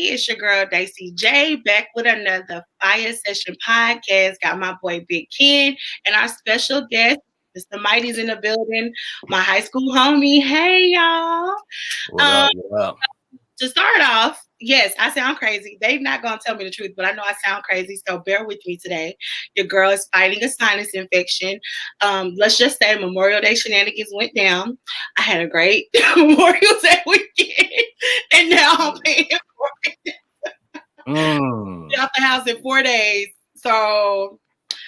everybody. It's your girl, Daisy J, back with another Fire Session podcast. Got my boy, Big Ken, and our special guest, Mr. Mighty's in the building, my high school homie. Hey, y'all. What Um, up? What up? to start off, yes, I sound crazy. They're not going to tell me the truth, but I know I sound crazy, so bear with me today. Your girl is fighting a sinus infection. Let's just say Memorial Day shenanigans went down. I had a great Memorial Day weekend, and now I'm paying for it. Out the house in 4 days. So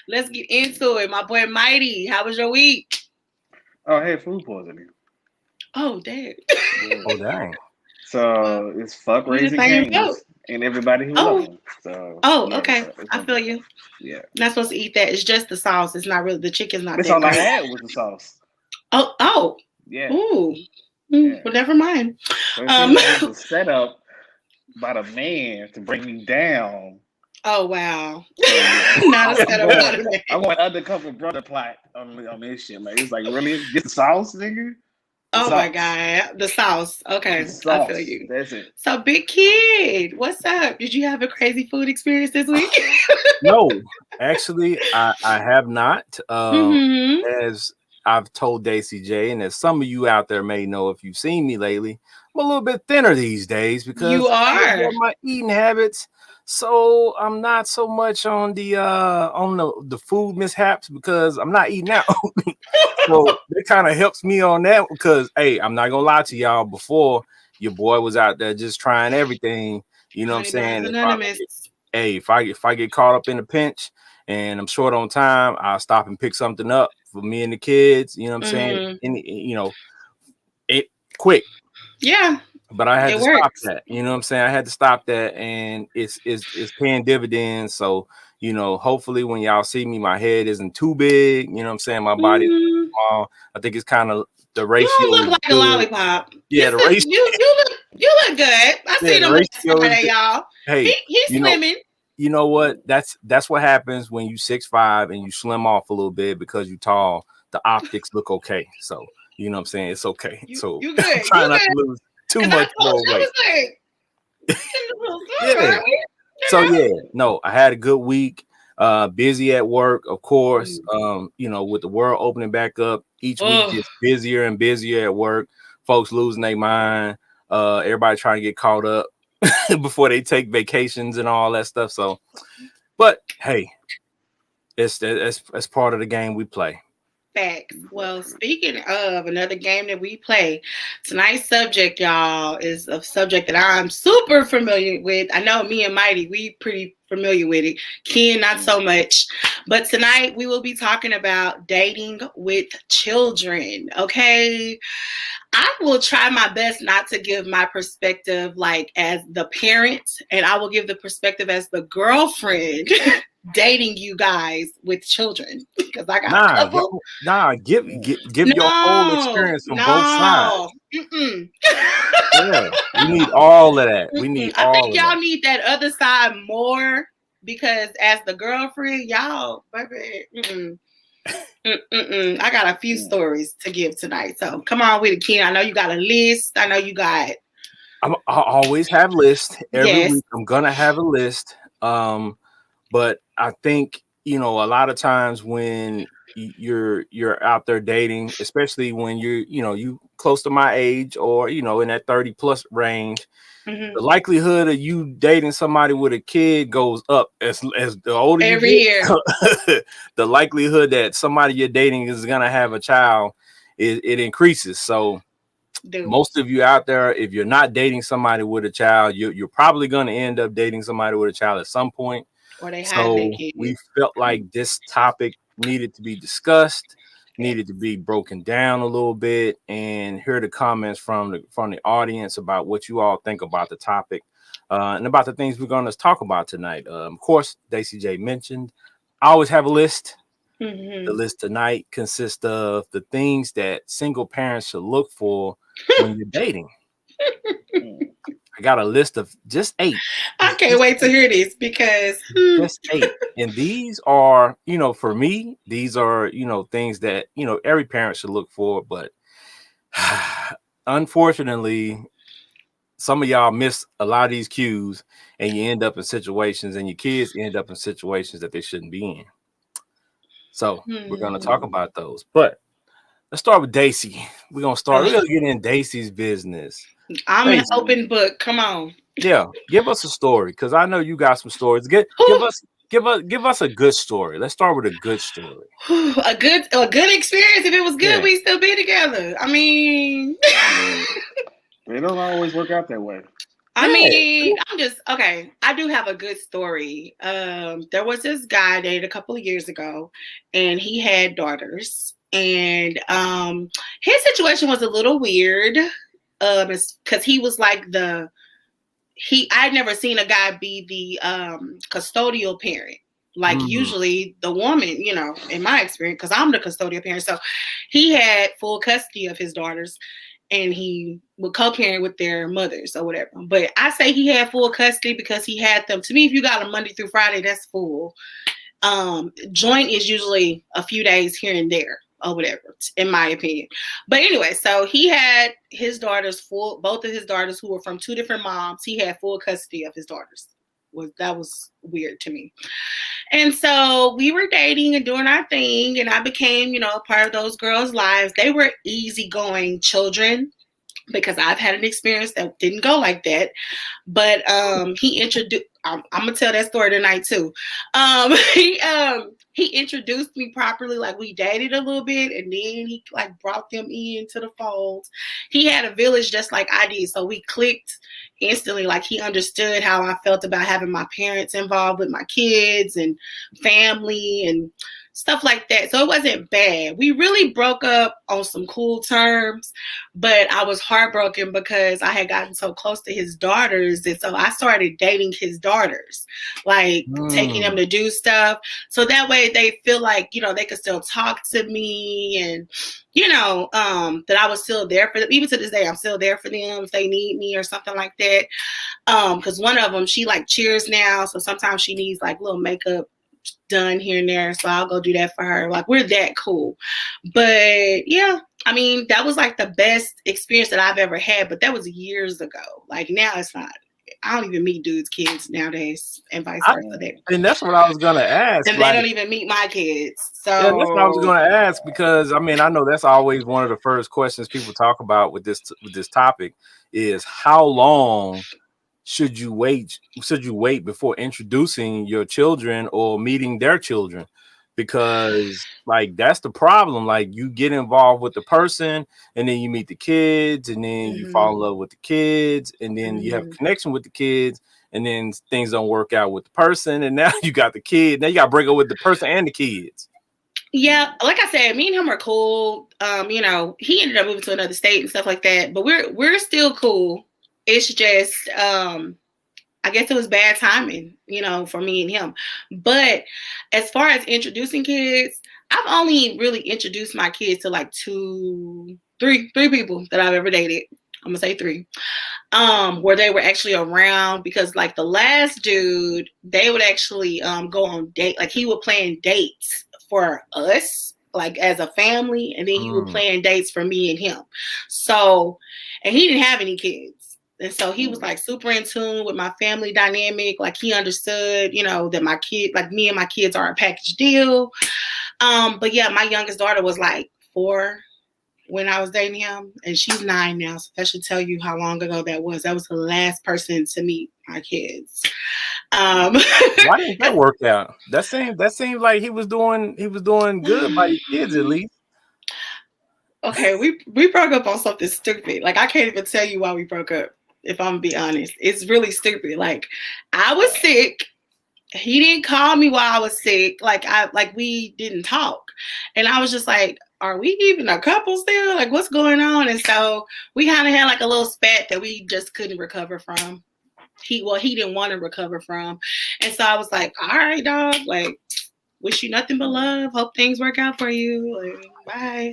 let's get into it. My boy Mighty, how was your week? Oh, I had food poisoning. Oh, damn. Oh, dang. So it's fuck raising canes and everybody who loves them. So okay. I feel you. Yeah. Not supposed to eat that. It's just the sauce. It's not really the chicken's not. That's that all great. I had was the sauce. Oh. Yeah. Ooh. Yeah. Well, never mind. So it was set up by the man to bring me down. Oh wow. Not a setup by the man. I want undercover brother plot on this shit. Like it's like really get the sauce, nigga. Oh my god, the sauce. Okay, I feel you. That's it. So, Big Kid, what's up? Did you have a crazy food experience this week? No, actually, I have not. As I've told Daisy J, and as some of you out there may know, if you've seen me lately, I'm a little bit thinner these days because you are my eating habits. So I'm not so much on the food mishaps because I'm not eating out. So it kind of helps me on that because, hey, I'm not gonna lie to y'all. Before your boy was out there just trying everything, you know what I'm saying? If I get caught up in a pinch and I'm short on time, I'll stop and pick something up for me and the kids. You know what I'm saying? And, it quick. Yeah. But I had to stop that. You know what I'm saying? I had to stop that, and it's paying dividends. So, hopefully when y'all see me, my head isn't too big. You know what I'm saying? My body is small. I think it's kind of the ratio. You don't look like a lollipop. Yeah, the ratio. You look good. I see him Saturday, y'all. Hey, he's slimming. You know what? That's what happens when you 6'5" and you slim off a little bit because you're tall. The optics look okay. So, you know what I'm saying? It's okay. So you good. I'm trying not to lose too much more weight. Yeah. So no, I had a good week. Busy at work, of course. With the world opening back up, each week gets busier and busier at work. Folks losing their mind. Everybody trying to get caught up before they take vacations and all that stuff. So, but hey, it's part of the game we play. Facts. Well, speaking of another game that we play, tonight's subject, y'all, is a subject that I'm super familiar with. I know me and Mighty, we pretty familiar with it. Ken, not so much. But tonight we will be talking about dating with children. Okay. I will try my best not to give my perspective like as the parent, and I will give the perspective as the girlfriend dating you guys with children because I got a couple. Give your whole experience from both sides. Yeah, we need all of that. We need all. I think y'all need that other side more because as the girlfriend, y'all, baby. I got a few stories to give tonight, so come on with it, Ken. I know you got a list. I know you got. I always have lists every week. I'm gonna have a list. But I think a lot of times when you're out there dating, especially when you close to my age or in that 30 plus range. The likelihood of you dating somebody with a kid goes up as the older every you get. Year. The likelihood that somebody you're dating is gonna have a child it increases. So most of you out there, if you're not dating somebody with a child, you're probably gonna end up dating somebody with a child at some point. Or they so we felt like this topic needed to be discussed. Needed to be broken down a little bit and hear the comments from the audience about what you all think about the topic and about the things we're going to talk about tonight. Of course, Daisy J mentioned, I always have a list. The list tonight consists of the things that single parents should look for when you're dating. I got a list of just 8. I can't wait to hear this because just 8. And these are, for me, these are, things that, every parent should look for. But unfortunately, some of y'all miss a lot of these cues, and you end up in situations, and your kids end up in situations that they shouldn't be in. So we're gonna talk about those. But let's start with Daisy. We're gonna get in Daisy's business. I'm an Daisy, open book. Come on. yeah, give us a story, because I know you got some stories. Give us a good story. Let's start with a good story. A good experience. If it was good, Yeah. we'd still be together. I mean, They don't always work out that way. I mean, I'm just okay. I do have a good story. There was this guy I dated a couple of years ago, and he had daughters, and his situation was a little weird. Because he was like I'd never seen a guy be the custodial parent. Like usually the woman, you know, in my experience, because I'm the custodial parent. So he had full custody of his daughters, and he would co-parent with their mothers or whatever. But I say he had full custody because he had them. To me, if you got them Monday through Friday, that's full. Joint is usually a few days here and there or whatever, in my opinion. But anyway, so he had his daughters both of his daughters who were from two different moms. He had full custody of his daughters. That was weird to me. And so we were dating and doing our thing, and I became, you know, part of those girls' lives. They were easygoing children, because I've had an experience that didn't go like that. But he introduced. I'm gonna tell that story tonight too. He introduced me properly, like we dated a little bit, and then he like brought them into the fold. He had a village just like I did, so we clicked instantly. Like he understood how I felt about having my parents involved with my kids and family and stuff like that. So it wasn't bad. We really broke up on some cool terms, but I was heartbroken because I had gotten so close to his daughters. And so I started dating his daughters, like taking them to do stuff. So that way they feel like, you know, they could still talk to me, and, you know, that I was still there for them. Even to this day, I'm still there for them if they need me or something like that. Because one of them, she like cheers now. So sometimes she needs like little makeup done here and there, so I'll go do that for her. Like, we're that cool. But yeah, I mean, that was like the best experience that I've ever had, but that was years ago. Like now it's not. I don't even meet dudes' kids nowadays, and vice versa. And that's what I was gonna ask. And like, they don't even meet my kids. So yeah, that's what I was gonna ask, because I mean, I know that's always one of the first questions people talk about with this topic is how long should you wait before introducing your children or meeting their children? Because like that's the problem. Like you get involved with the person, and then you meet the kids, and then you fall in love with the kids, and then you have a connection with the kids, and then things don't work out with the person, and now you got the kid. Now you got to break up with the person and the kids. Yeah, like I said, me and him are cool. You know, he ended up moving to another state and stuff like that, but we're still cool. It's just, I guess it was bad timing, you know, for me and him. But as far as introducing kids, I've only really introduced my kids to like three people that I've ever dated. I'm gonna say 3. Where they were actually around, because like the last dude, they would actually go on date. Like he would plan dates for us, like as a family, and then he would plan dates for me and him. So, and he didn't have any kids. And so he was like super in tune with my family dynamic. Like he understood, you know, that my kid, like me and my kids are a package deal. But yeah, my youngest daughter was like 4 when I was dating him, and she's 9 now. So that should tell you how long ago that was. That was the last person to meet my kids. Why didn't that work out? That seemed like he was doing good by your kids at least. Okay, we broke up on something stupid. Like I can't even tell you why we broke up. If I'm gonna be honest, it's really stupid. Like I was sick. He didn't call me while I was sick. Like we didn't talk, and I was just like, "Are we even a couple still? Like, what's going on?" And so we kind of had like a little spat that we just couldn't recover from. He didn't want to recover from, and so I was like, "All right, dog. Like, wish you nothing but love. Hope things work out for you. Like, bye."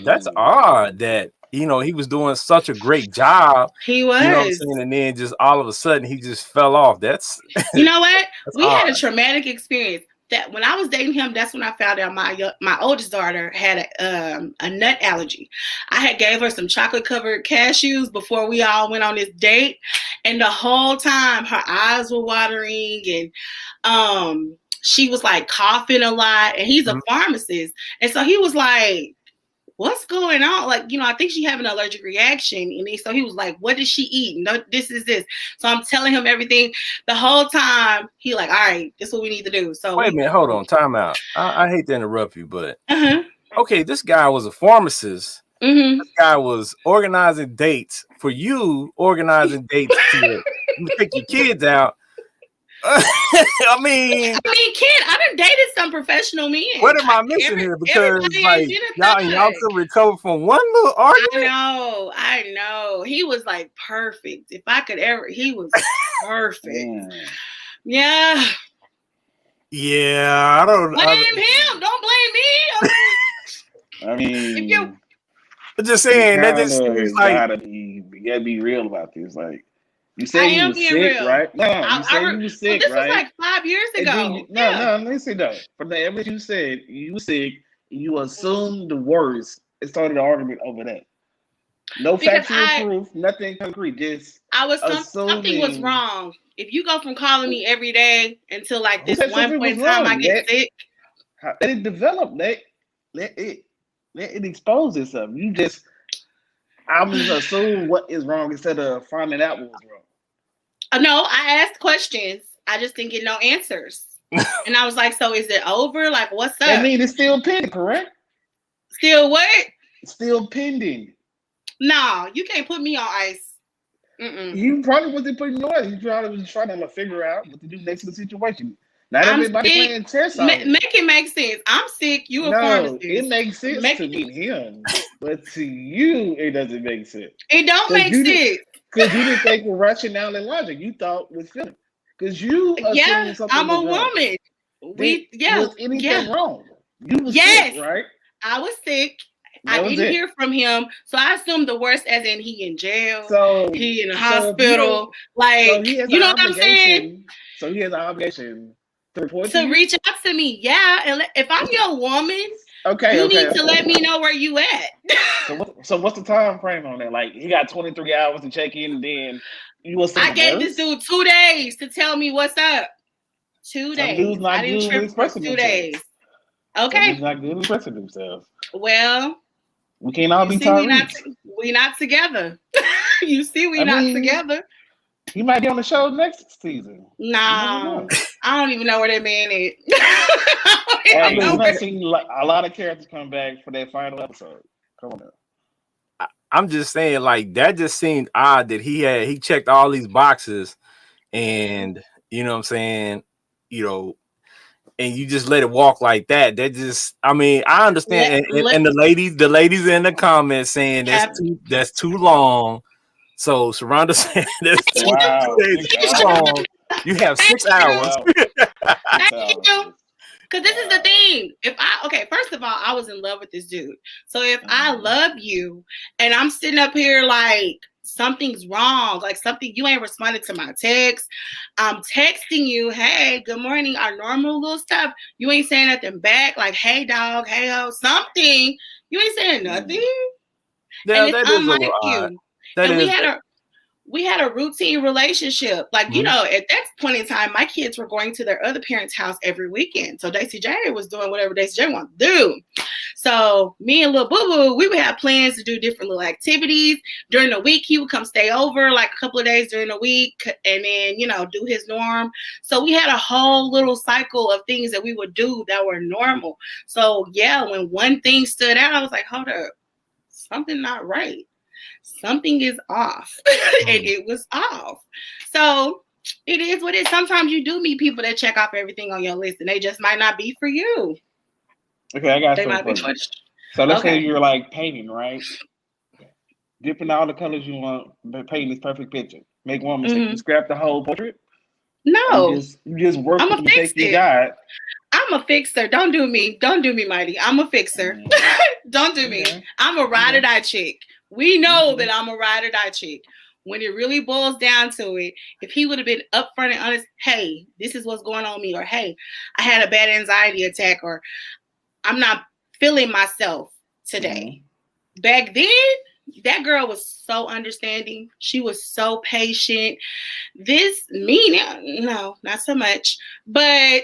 That's odd that, you know, he was doing such a great job. He was. You know what I'm saying? And then just all of a sudden he just fell off. That's you know what? We had a traumatic experience. that when I was dating him, that's when I found out my oldest daughter had a nut allergy. I had gave her some chocolate covered cashews before we all went on this date, and the whole time her eyes were watering, and she was like coughing a lot. And he's a pharmacist, and so he was like, what's going on? Like, I think she having an allergic reaction. And so he was like, what did she eat? No, this is this. So I'm telling him everything. The whole time, he like, all right, this is what we need to do. So wait a minute, hold on, time out. I hate to interrupt you, but okay, this guy was a pharmacist. This guy was organizing dates for you, organizing dates to take your kids out. I mean, kid, I done dated some professional men. What am I missing here? Because like y'all could recover from one little argument. I know. He was like perfect. If I could ever, he was perfect. Yeah. Yeah, I don't blame him. Don't blame me. I mean, I'm just saying that just seems like you gotta be real about this. Like, you said you was sick, real. right? No, you said you was sick, this right? was like 5 years ago. Let me say that. From the evidence you said you were sick, you assumed the worst. It started an argument over that. No factual proof, nothing concrete. Just something was wrong. If you go from calling me every day until like this one point in time I get sick. Let it develop. Let it expose itself. I'm just assuming what is wrong instead of finding out what was wrong. No, I asked questions. I just didn't get no answers. And I was like, so is it over? Like, what's up? I mean, it's still pending, correct? Still what? Still pending. No, you can't put me on ice. Mm-mm. You probably wasn't putting on ice. You probably was trying to figure out what to do next to the situation. Not everybody playing chess. Make it make sense. I'm sick. You a pharmacist. It makes sense to him, but to you, it doesn't make sense. It don't make sense. Because you didn't think with rationale and logic. You thought with feeling. Because you assumed something I'm a wrong. woman. Was anything wrong? You was sick, right? I was sick. I didn't hear from him, so I assumed the worst, as in he in jail, he in the hospital. You know what I'm saying? So he has an obligation to report to reach out to me. Yeah, and if I'm your woman, you need to let me know where you at. So what's the time frame on that? Like, he got 23 hours to check in, and then you was. I gave this dude 2 days to tell me what's up. 2 days. I didn't trip for 2 days. Okay. He's not good at expressing himself. Well, we can't all be Tyrese. We not together. You see, we not together. He might be on the show next season. Nah, I don't even know where that man is. I've seen a lot of characters come back for that final episode. Come on now. I'm just saying, like, that just seemed odd that he checked all these boxes, and you know what I'm saying, and you just let it walk like that. That just, I mean, I understand. And the ladies in the comments saying that's too long. So Sharonda said that's too long. You have 6 hours. Thank you. Because this is the thing. First of all, I was in love with this dude. So if I love you and I'm sitting up here like something's wrong, like something, you ain't responded to my text. I'm texting you, hey, good morning, our normal little stuff. You ain't saying nothing back, like, hey, dog, hey, ho, something. You ain't saying nothing. Yeah, and it's unlike you. And we had a routine relationship. Like, at that point in time, my kids were going to their other parents' house every weekend. So Daisy J was doing whatever Daisy J wanted to do. So me and Lil Boo Boo, we would have plans to do different little activities. During the week, he would come stay over like a couple of days during the week and then, do his norm. So we had a whole little cycle of things that we would do that were normal. So yeah, when one thing stood out, I was like, hold up, something not right. Something is off. And it was off. So it is what it is. Sometimes you do meet people that check off everything on your list and they just might not be for you. Okay, I got something. So let's say you're like painting, right? Dipping all the colors you want, but painting this perfect picture. Make one mistake. You scrap the whole portrait? No. You just work with the mistakes you got. I'm a fixer. Don't do me. Don't do me, Mighty. I'm a fixer. Don't do me. I'm a ride or die chick. We know that I'm a ride or die chick. when it really boils down to it, if he would have been upfront and honest, hey, this is what's going on with me, or hey, I had a bad anxiety attack, or I'm not feeling myself today. Mm-hmm. Back then, that girl was so understanding. She was so patient. This, me now, no, not so much. But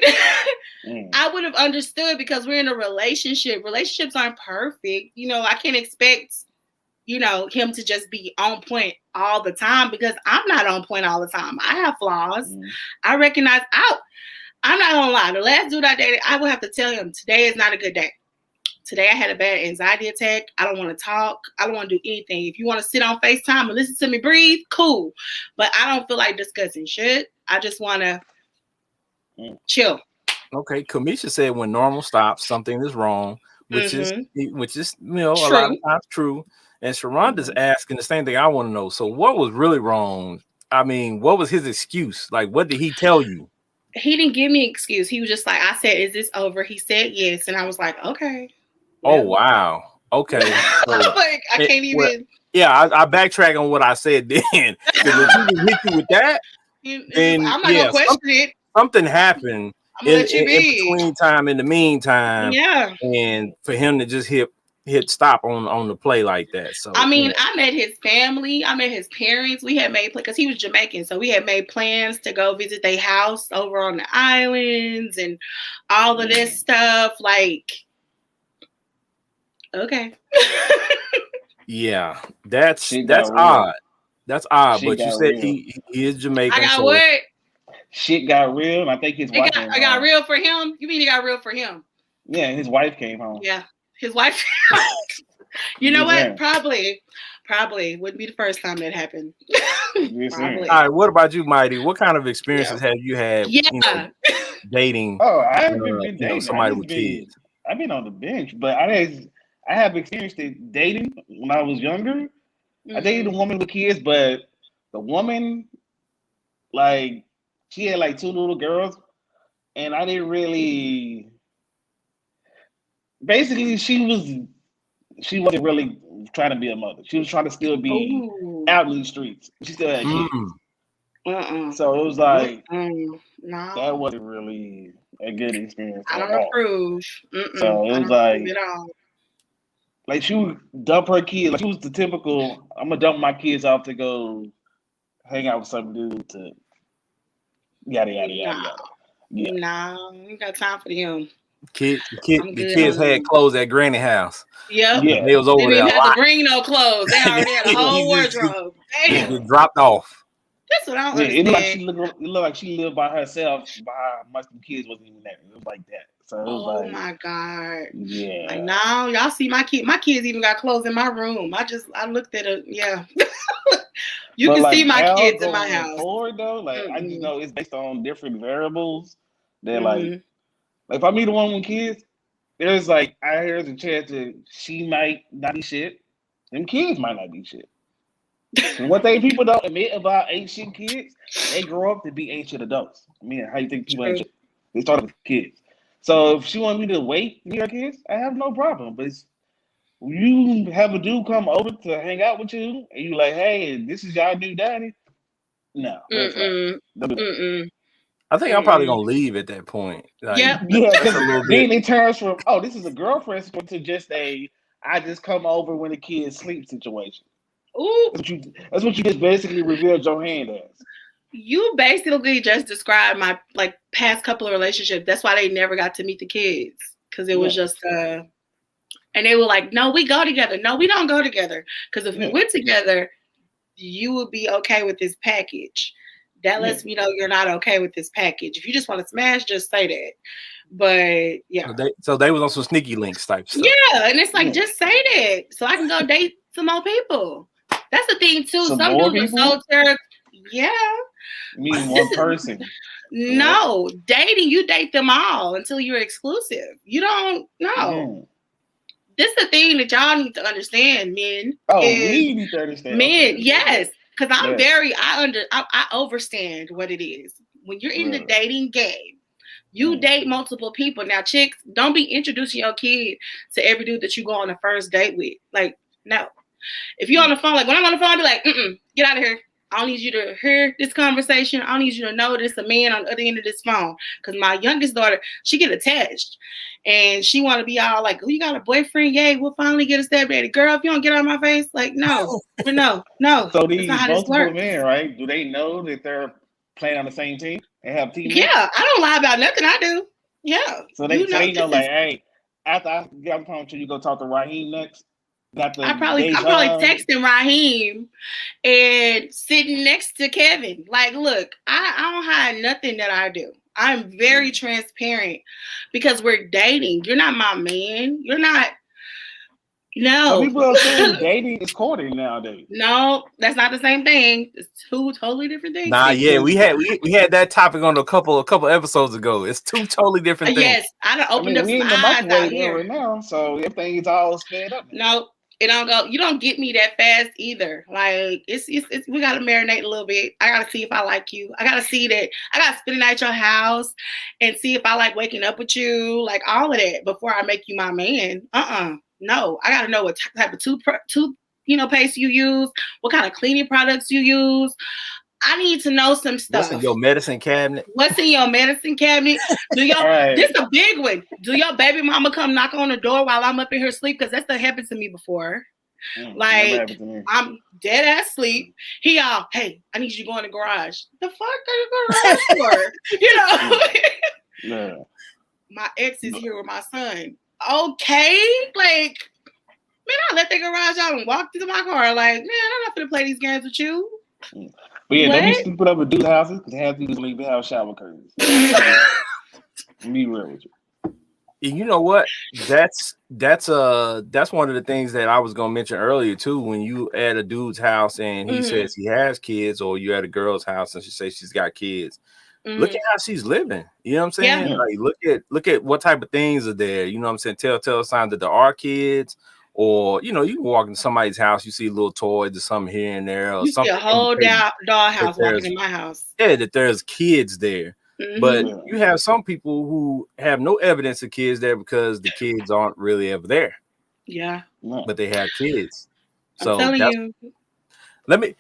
I would have understood because we're in a relationship. Relationships aren't perfect. You know, I can't expect, you know, him to just be on point all the time because I'm not on point all the time. I have flaws. I recognize I'm not gonna lie. The last dude I dated, I would have to tell him today is not a good day. Today I had a bad anxiety attack. I don't want to talk. I don't want to do anything. If you want to sit on FaceTime and listen to me breathe, cool. But I don't feel like discussing shit. I just want to chill. Okay, Kamisha said when normal stops, something is wrong, which is you know true. A lot of times true. And Sharonda's asking the same thing I want to know. So what was really wrong? I mean, what was his excuse? Like, what did he tell you? He didn't give me an excuse. He was just like, I said, is this over? He said yes. And I was like, okay. Oh, wow. Okay. So like, I can't even. Well, yeah, I backtrack on what I said then. If he hit you with that, then I'm not going to question it. Something happened in between time, in the meantime. Yeah. And for him to just hit stop on the play like that. So I mean, I met his family. I met his parents. We had made plans because he was Jamaican. So we had made plans to go visit their house over on the islands and all of this stuff. Like, okay. Yeah, that's odd. That's odd. But you said he is Jamaican. I got what? Shit got real. And I think his wife. I got real for him. You mean it got real for him? Yeah, his wife came home. Yeah, his wife. You know what? Probably wouldn't be the first time that happened. All right. What about you, Mighty? What kind of experiences have you had? Yeah. You know, dating. Oh, I haven't been dating somebody with kids. I've been on the bench, but I have experienced dating when I was younger. I dated a woman with kids, but the woman, like, she had like 2 little girls, and I didn't really. Basically, she wasn't really trying to be a mother. She was trying to still be out in the streets. She still had kids. So it was like no, that wasn't really a good experience. I don't approve. So it was like she would dump her kids. Like she was the typical. I'm gonna dump my kids off to go hang out with some dude to yada yada yada. Yeah. No, you got time for him. The kids had clothes at Granny house. Yep. Yeah, they was over there. They didn't have to bring no clothes. They already had a whole wardrobe. Damn. He dropped off. That's what I don't understand. It looked like she lived by herself. By how much the kids wasn't even there. It was like that. So it was like, my God. Yeah. Like now, y'all see my kids. My kids even got clothes in my room. I looked at it. Yeah. You can see my kids in my house. Forward though, like I just know it's based on different variables. They're like if I meet a woman with kids, there's like there's a chance that she might not be shit. Them kids might not be shit. And one thing people don't admit about ancient kids, they grow up to be ancient adults. I mean, how you think people ancient? They start with kids. So if she wants me to wait to meet her kids, I have no problem. But you have a dude come over to hang out with you, and you like, hey, this is y'all new daddy. No. I think I'm probably gonna leave at that point. Like, yeah. Then it turns from this is a girlfriend to just I just come over when the kids sleep situation. Ooh, that's what you just basically revealed your hand as. You basically just described my past couple of relationships. That's why they never got to meet the kids because it was just and they were like, no, we go together. No, we don't go together because if we went together, you would be okay with this package. That lets me know you're not okay with this package. If you just want to smash, just say that. But yeah. So they was on some sneaky links type stuff. Yeah, and it's like just say that so I can go date some more people. That's the thing too. Some dudes are so terrible. Yeah. You mean one person? No, dating, you date them all until you're exclusive. You don't know. This is the thing that y'all need to understand, men. Oh, we need to understand. Men, yes. Because I'm I understand what it is. When you're in the dating game, you date multiple people. Now, chicks, don't be introducing your kid to every dude that you go on a first date with. Like, no. If you're on the phone, like when I'm on the phone, I'll be like, get out of here. I don't need you to hear this conversation. I don't need you to know there's a man on the other end of this phone. Because my youngest daughter, she get attached. And she want to be all like, oh, you got a boyfriend? Yay, we'll finally get a stepdaddy. Girl, if you don't get out of my face, like, no. No. So these multiple men, right? Do they know that they're playing on the same team and have teammates? Yeah, I don't lie about nothing I do. Yeah. So they know like, hey, after I get on the phone, you go talk to Raheem next. I'm probably texting Raheem and sitting next to Kevin. Like, look, I don't hide nothing that I do. I'm very transparent because we're dating. You're not my man. You're not. No. Some people are saying dating is courting nowadays. No, that's not the same thing. It's two totally different things. Nah, yeah, we had that topic on a couple episodes ago. It's two totally different things. Yes, I done opened up some eyes out here right now, so everything is all sped up. No. It don't go. You don't get me that fast either. Like it's we gotta marinate a little bit. I gotta see if I like you. I gotta see that. I gotta spend the night at your house and see if I like waking up with you. Like all of that before I make you my man. No, I gotta know what type of toothpaste you use, what kind of cleaning products you use. I need to know some stuff. What's in your medicine cabinet? This a big one. Do your baby mama come knock on the door while I'm up in her sleep? Because that's happened to me before. Like I'm dead ass sleep. He all, hey, I need you to go in the garage. The fuck are you garage for? Yeah. My ex is here with my son. Okay, like, man, I let the garage out and walked into my car. Like, man, I'm not gonna play these games with you. But yeah, don't be stupid up with dudes' houses because half these leave the house shower curtains. Be real with you. You know what? That's one of the things that I was gonna mention earlier too. When you at a dude's house and he says he has kids, or you at a girl's house and she says she's got kids, look at how she's living. You know what I'm saying? Yeah. Like look at what type of things are there. You know what I'm saying? Telltale signs that there are kids. Or, you can walk into somebody's house, you see little toys or something here and there. Or you something see a whole dollhouse walking in my house. Yeah, that there's kids there. But you have some people who have no evidence of kids there because the kids aren't really ever there. Yeah. But they have kids. So I'm telling you. Let me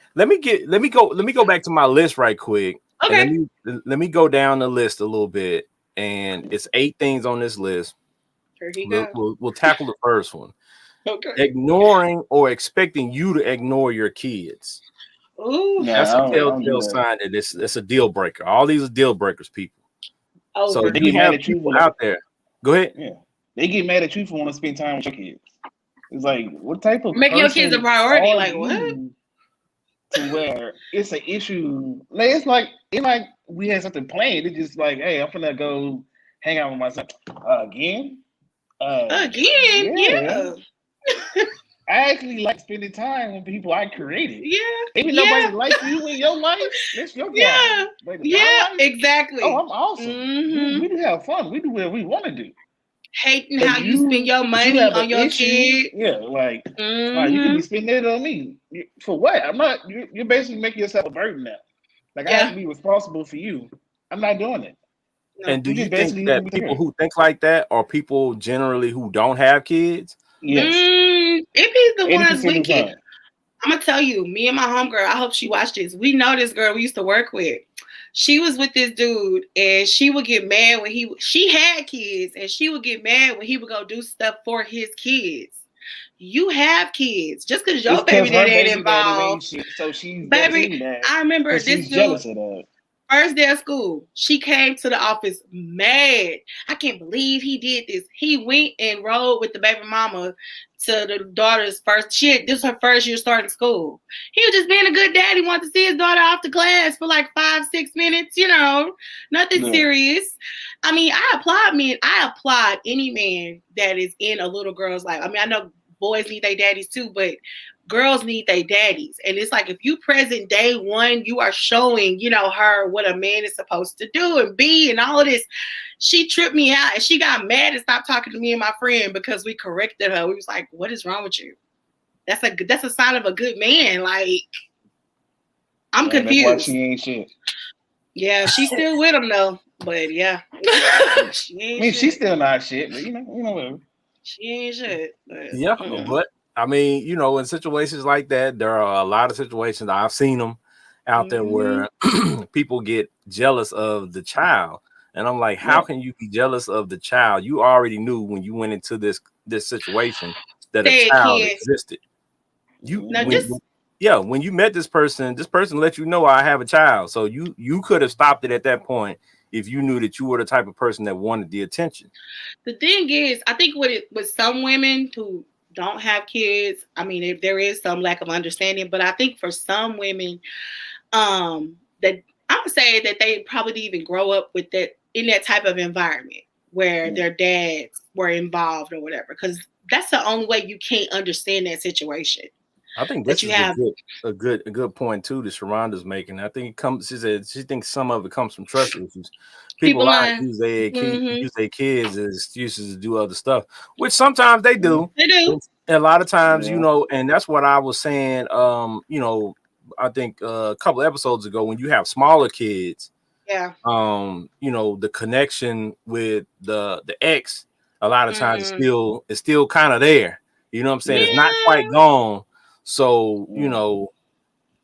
go back to my list right quick. Okay. Let me go down the list a little bit. And it's 8 things on this list. We'll tackle the first one. Okay. Ignoring or expecting you to ignore your kids. Ooh, that's a telltale sign that it's a deal breaker. All these are deal breakers, people. Oh, so they get mad at you out there. Go ahead. Yeah, they get mad at you for wanting to spend time with your kids. It's like, what type of making your kids a priority? Like what? To where it's an issue. Like it's like we had something planned. It's just like, hey, I'm gonna go hang out with my son again. Yeah. I actually like spending time with people I created. Yeah. Even nobody likes you in your life, it's your problem. Yeah, exactly. Oh, I'm awesome. We do have fun. We do what we want to do. Hating how you spend your money on your kid. Yeah, like you can be spending it on me. For what? I'm not. You're basically making yourself a burden now. Like I have to be responsible for you. I'm not doing it. No. And do you think that people who think like that are people generally who don't have kids? Yes. It be the ones with kids. I'm gonna tell you, me and my homegirl, I hope she watched this. We know this girl we used to work with. She was with this dude, and she would get mad when she had kids, and she would get mad when he would go do stuff for his kids. You have kids, just because your baby daddy ain't involved. So she's baby. I remember this dude. Jealous of that. First day of school, she came to the office mad. I can't believe he did this. He went and rode with the baby mama to the daughter's this is her first year starting school. He was just being a good dad. He wanted to see his daughter off to class for like 5-6 minutes, nothing serious. I mean, I applaud any man that is in a little girl's life. I mean, I know boys need their daddies too, but girls need their daddies. And it's like, if you present day one, you are showing, her what a man is supposed to do and be and all of this. She tripped me out and she got mad and stopped talking to me and my friend because we corrected her. We was like, what is wrong with you? That's a sign of a good man. Like, I'm confused. That's why she ain't shit. Yeah, she's still with him though. But yeah. She's still not shit, but whatever. She ain't shit. But I mean, you know, in situations like that, there are a lot of situations I've seen them out there where people get jealous of the child. And I'm like, how can you be jealous of the child? You already knew when you went into this situation that a Say it, child Ken. existed. You Now just when you met this person let you know I have a child. So you could have stopped it at that point if you knew that you were the type of person that wanted the attention. the thing is, I think with some women who don't have kids, I mean, if there is some lack of understanding, but I think for some women, that I would say that they probably didn't even grow up with that in that type of environment where their dads were involved or whatever, because that's the only way you can't understand that situation. I think That this you is have a good point too that Sharonda's making. I think it comes. She said she thinks some of it comes from trust issues. People people lie lying. use their kids as excuses to do other stuff, which sometimes they do. They do. And a lot of times, you know, and that's what I was saying. You know, I think a couple episodes ago when you have smaller kids, Yeah. you know, the connection with the ex a lot of times is still kind of there. You know what I'm saying? It's not quite gone. So, you know,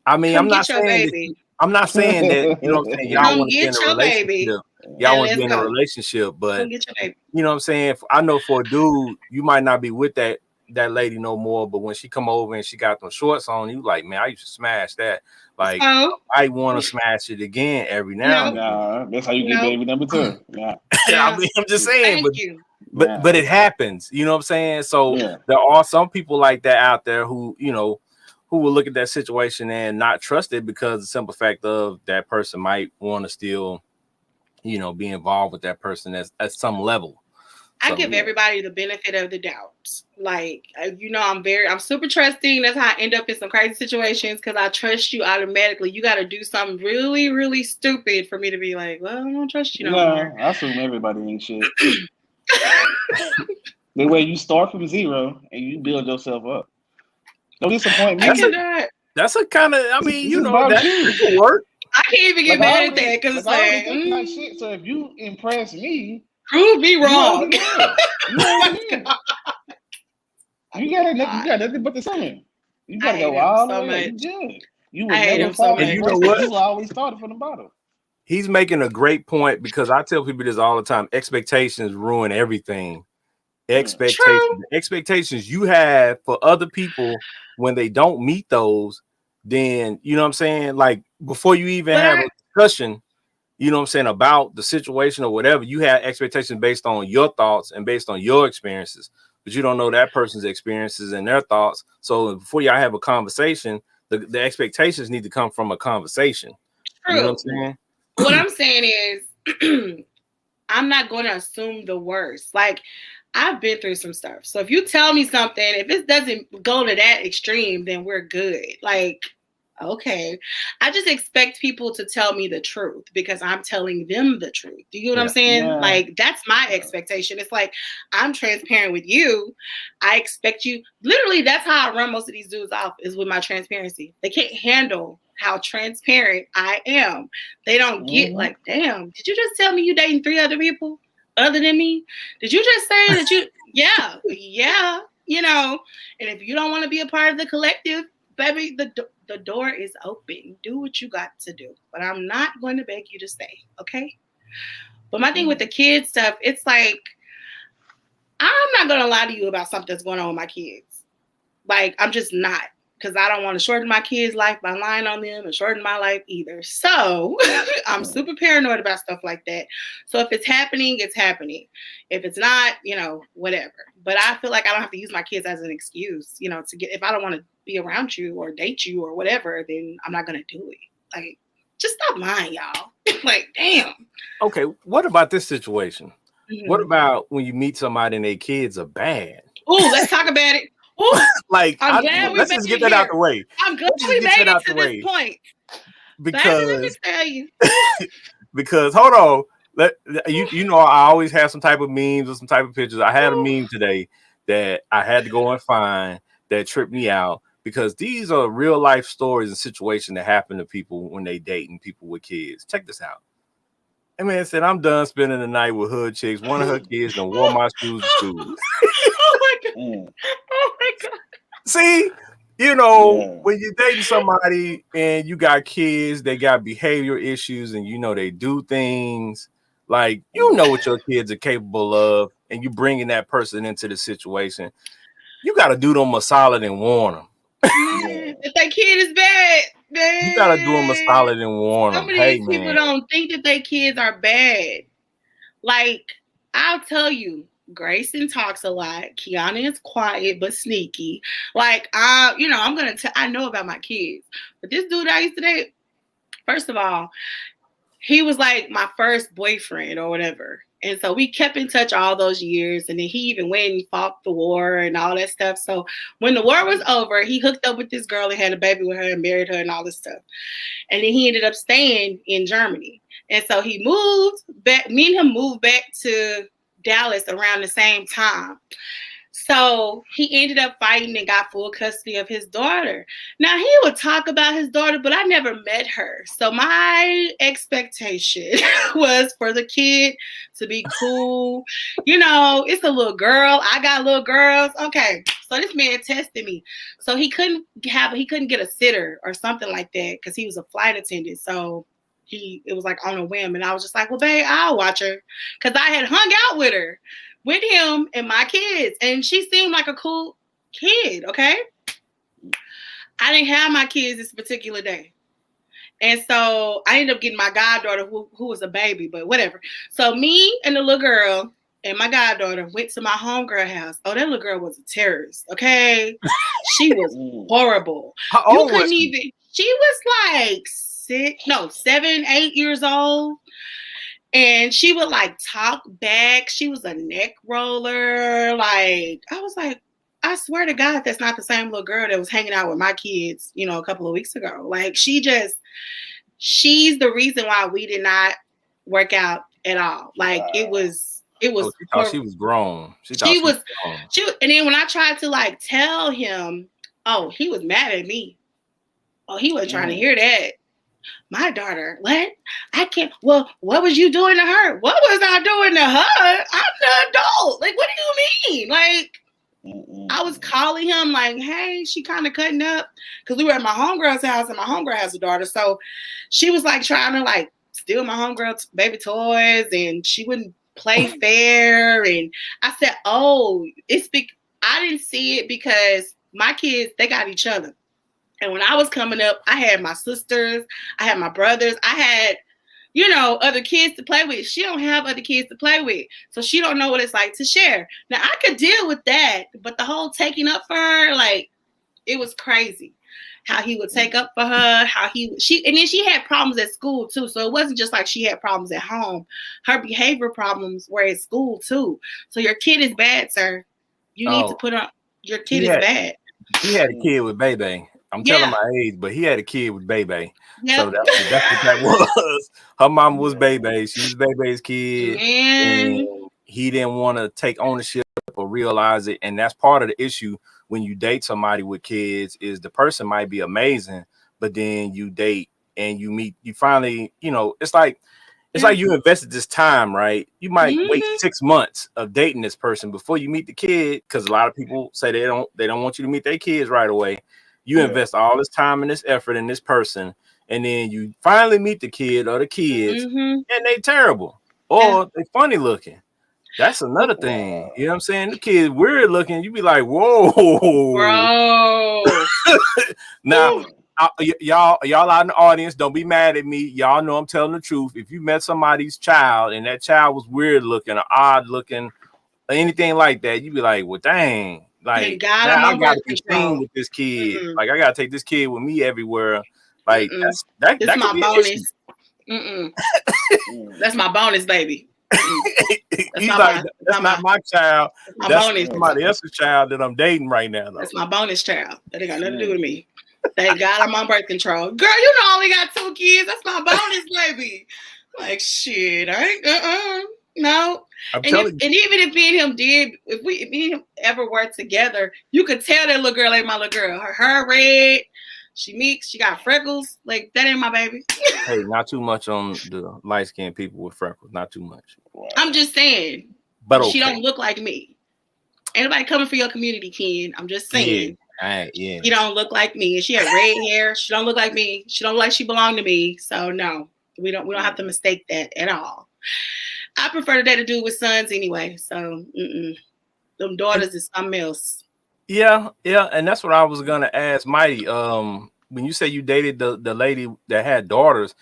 I mean, Come get your baby. I'm not saying that, you know what I'm saying, y'all Come want to be in get a your baby. relationship. Y'all And want to let's be in a go. relationship, but Come get your baby. you know what I'm saying? I know for a dude, you might not be with that lady no more, but when she come over and she got them shorts on, you like, man, I used to smash that. Like, I want to smash it again every now and then. Nah, that's how you get baby number 2. Nah. I mean, I'm just saying, Thank you. but it happens. You know what I'm saying? So there are some people like that out there who, you know, who will look at that situation and not trust it because the simple fact of that person might want to still, you know, be involved with that person at some level. I give everybody the benefit of the doubt. Like, you know, I'm super trusting. That's how I end up in some crazy situations because I trust you automatically. You got to do something really, really stupid for me to be like, well, I don't trust you no more. I assume everybody ain't shit. The way you start from zero and you build yourself up. Don't disappoint me. That's a kind of, I mean, This you is know, about that you. could work. I can't even get mad at that because it's I already like, think like shit. So if you impress me, prove me wrong. You already You got nothing but the stomach. You gotta go all the way up. You good. You would never fall. And you know what? You always started from the bottom. He's making a great point because I tell people this all the time. Expectations ruin everything. Expectations you have for other people when they don't meet those, then you know what I'm saying? Like before you even have a discussion, you know what I'm saying, about the situation or whatever, you have expectations based on your thoughts and based on your experiences, but you don't know that person's experiences and their thoughts. So before y'all have a conversation, the expectations need to come from a conversation. True. You know what I'm saying? What I'm saying is I'm not going to assume the worst. Like, I've been through some stuff. So if you tell me something, if it doesn't go to that extreme, then we're good. Like, okay. I just expect people to tell me the truth because I'm telling them the truth. Do you know what I'm saying? Yeah. Like, that's my expectation. It's like, I'm transparent with you. I expect you. Literally, that's how I run most of these dudes off is with my transparency. They can't handle how transparent I am. They don't get like, damn, did you just tell me you dating 3 other people other than me? Did you just say that you, yeah, you know, and if you don't want to be a part of the collective, baby, the door is open. Do what you got to do. But I'm not going to beg you to stay, okay? But my thing with the kids stuff, it's like, I'm not going to lie to you about something that's going on with my kids. Like, I'm just not. Because I don't want to shorten my kids' life by lying on them and shorten my life either. So I'm super paranoid about stuff like that. So if it's happening, it's happening. If it's not, you know, whatever. But I feel like I don't have to use my kids as an excuse, you know, to get, if I don't want to be around you or date you or whatever, then I'm not going to do it. Like, just stop lying, y'all. Like, damn. Okay, what about this situation? Mm-hmm. What about when you meet somebody and their kids are bad? Oh, let's talk about it. Like, let's just get that out the way. I'm glad we made it to this point. Because let me tell you. Because hold on, you know I always have some type of memes or some type of pictures. I had a meme today that I had to go and find that tripped me out because these are real life stories and situations that happen to people when they dating people with kids. Check this out. That man said, "I'm done spending the night with hood chicks. One of her kids done wore my shoes to school." Oh my god! Oh my god! See, you know, when you're dating somebody and you got kids, they got behavior issues, and you know they do things like you know what your kids are capable of, and you bringing that person into the situation. You got to do them a solid and warn them. If that kid is bad, man. You got to do them a solid and warn Some them. of Hey, these people man. don't think that their kids are bad. Like, I'll tell you, Grayson talks a lot. Kiana is quiet but sneaky. Like, I'm gonna I know about my kids. But this dude I used to date, first of all, he was like my first boyfriend or whatever. And so we kept in touch all those years. And then he even went and fought the war and all that stuff. So when the war was over, he hooked up with this girl and had a baby with her and married her and all this stuff. And then he ended up staying in Germany. And so he moved back. Me and him moved back to Dallas around the same time. So he ended up fighting and got full custody of his daughter. Now, he would talk about his daughter, but I never met her. So my expectation was for the kid to be cool. You know, it's a little girl. I got little girls. Okay. So this man tested me. So he couldn't get a sitter or something like that because he was a flight attendant. So it was like on a whim. And I was just like, well, babe, I'll watch her. Because I had hung out with her, with him and my kids. And she seemed like a cool kid, okay? I didn't have my kids this particular day. And so I ended up getting my goddaughter who was a baby, but whatever. So me and the little girl and my goddaughter went to my homegirl house. Oh, that little girl was a terrorist, okay? She was horrible. How old was she? She was like 7, 8 years old. And she would like talk back. She was a neck roller. Like, I was like, I swear to God, that's not the same little girl that was hanging out with my kids, a couple of weeks ago. Like, she's the reason why we did not work out at all. Like, it was. Oh, she thought she was grown. She was grown. And then when I tried to like tell him, oh, he was mad at me. Oh, he wasn't trying to hear that. My daughter, what? I can't. Well, what was you doing to her? What was I doing to her? I'm the adult. Like, what do you mean? Like, I was calling him like, hey, she kind of cutting up because we were at my homegirl's house and my homegirl has a daughter. So she was like trying to like steal my homegirl's baby toys and she wouldn't play fair. And I said, oh, I didn't see it because my kids, they got each other. And when I was coming up, I had my sisters, I had my brothers, I had, other kids to play with. She don't have other kids to play with. So she don't know what it's like to share. Now, I could deal with that, but the whole taking up for her, like, it was crazy. How he would take up for her, and then she had problems at school too. So it wasn't just like she had problems at home. Her behavior problems were at school too. So your kid is bad, sir. You need to put on, your kid is bad. He had a kid with Baby. I'm telling my age, but he had a kid with Baby. Yep. So that's what that was. Her mom was Baby. She was Baby's kid. And he didn't want to take ownership or realize it. And that's part of the issue when you date somebody with kids is the person might be amazing, but then you date and you meet, you finally, it's like you invested this time, right? You might wait 6 months of dating this person before you meet the kid. Cause a lot of people say they don't want you to meet their kids right away. You invest all this time and this effort in this person, and then you finally meet the kid or the kids, and they terrible or they funny looking. That's another thing. You know what I'm saying? The kid weird looking. You be like, whoa, bro. Now, y'all out in the audience, don't be mad at me. Y'all know I'm telling the truth. If you met somebody's child and that child was weird looking or odd looking or anything like that, you be like, well, dang. Like, now I gotta be seen with this kid. Like, I gotta take this kid with me everywhere. Like, that's my bonus. That's my bonus, baby. That's not my child. That's bonus. Somebody else's child that I'm dating right now. Though. That's my bonus child. That ain't got nothing to do with me. Thank God I'm on birth control. Girl, you know I only got 2 kids. That's my bonus, baby. Like, shit. I ain't, no. And even if me and him if me and him ever worked together, you could tell that little girl ain't my little girl. Her hair red, she got freckles. Like, that ain't my baby. Hey, not too much on the light-skinned people with freckles. Not too much. I'm just saying. But she don't look like me. Ain't nobody coming for your community, Ken. I'm just saying. Yeah. She don't look like me. And she had red hair. She don't look like me. She don't look like she belonged to me. So no, we don't have to mistake that at all. I prefer to date a dude with sons anyway. So them daughters is something else. Yeah, and that's what I was gonna ask Mighty. When you say you dated the lady that had daughters,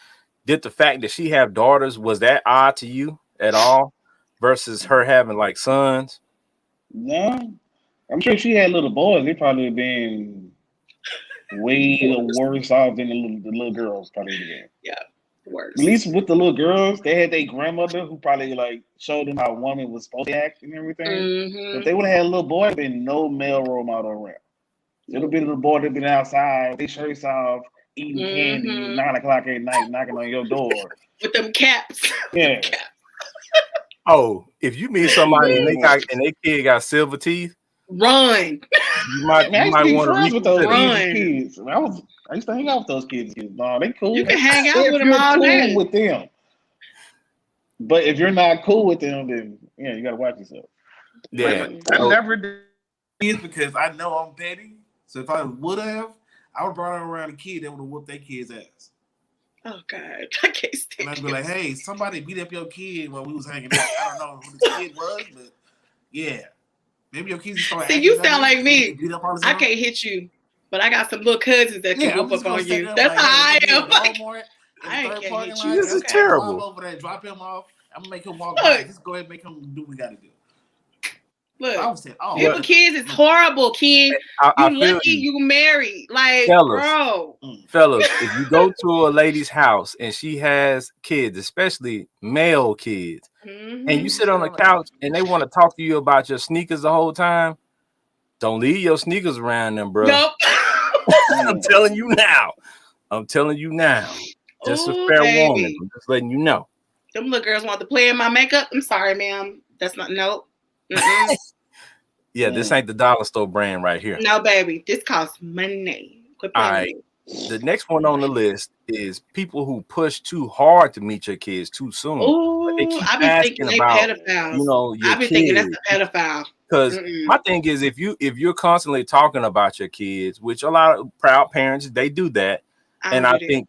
did the fact that she have daughters, was that odd to you at all versus her having like sons? No, I'm sure if she had little boys, they probably have been way worse off than the little girls probably would have been. Yeah, worse. At least with the little girls, they had their grandmother who probably like showed them how a woman was supposed to act and everything. If they would have had a little boy, there'd been no male role model around. It would have been a little boy that been outside, they shirts off, eating candy, 9 o'clock at night, knocking on your door with them caps. Yeah. Oh, if you meet somebody and they kid got silver teeth, run. You might want to friends with those kids. I used to hang out with those kids. No, they cool. You can hang out with them all cool day. with them. But if you're not cool with them, then you gotta watch yourself. Yeah, I never did kids because I know I'm petty. So if I would have, I would brought around a kid that would have whooped their kid's ass. Oh God, I can't stand. And I'd be like, "Hey, somebody beat up your kid while we was hanging out. I don't know who the kid was, but yeah, maybe your kids start." See, you sound like me. I can't hit you, but I got some little cousins that can whoop up on you. That's how I am. I can't hit you. This is terrible. Over there, drop him off. I'm gonna make him walk back. Just go ahead and make him do what we gotta do. Look, people kids is horrible, kid. You lucky you married. Like, fellas, if you go to a lady's house and she has kids, especially male kids, and you sit on the couch and they want to talk to you about your sneakers the whole time, don't leave your sneakers around them, bro. Nope. I'm telling you now. Just a fair warning. I'm just letting you know. Them little girls want to play in my makeup. I'm sorry, ma'am. That's not nope. Yeah, this ain't the dollar store brand right here. No, baby. This costs money. Quit playing. All right. The next one on the list is people who push too hard to meet your kids too soon. Ooh, I be thinking they pedophiles. I be thinking that's a pedophile. Because my thing is, if you're constantly talking about your kids, which a lot of proud parents, they do that. And I think,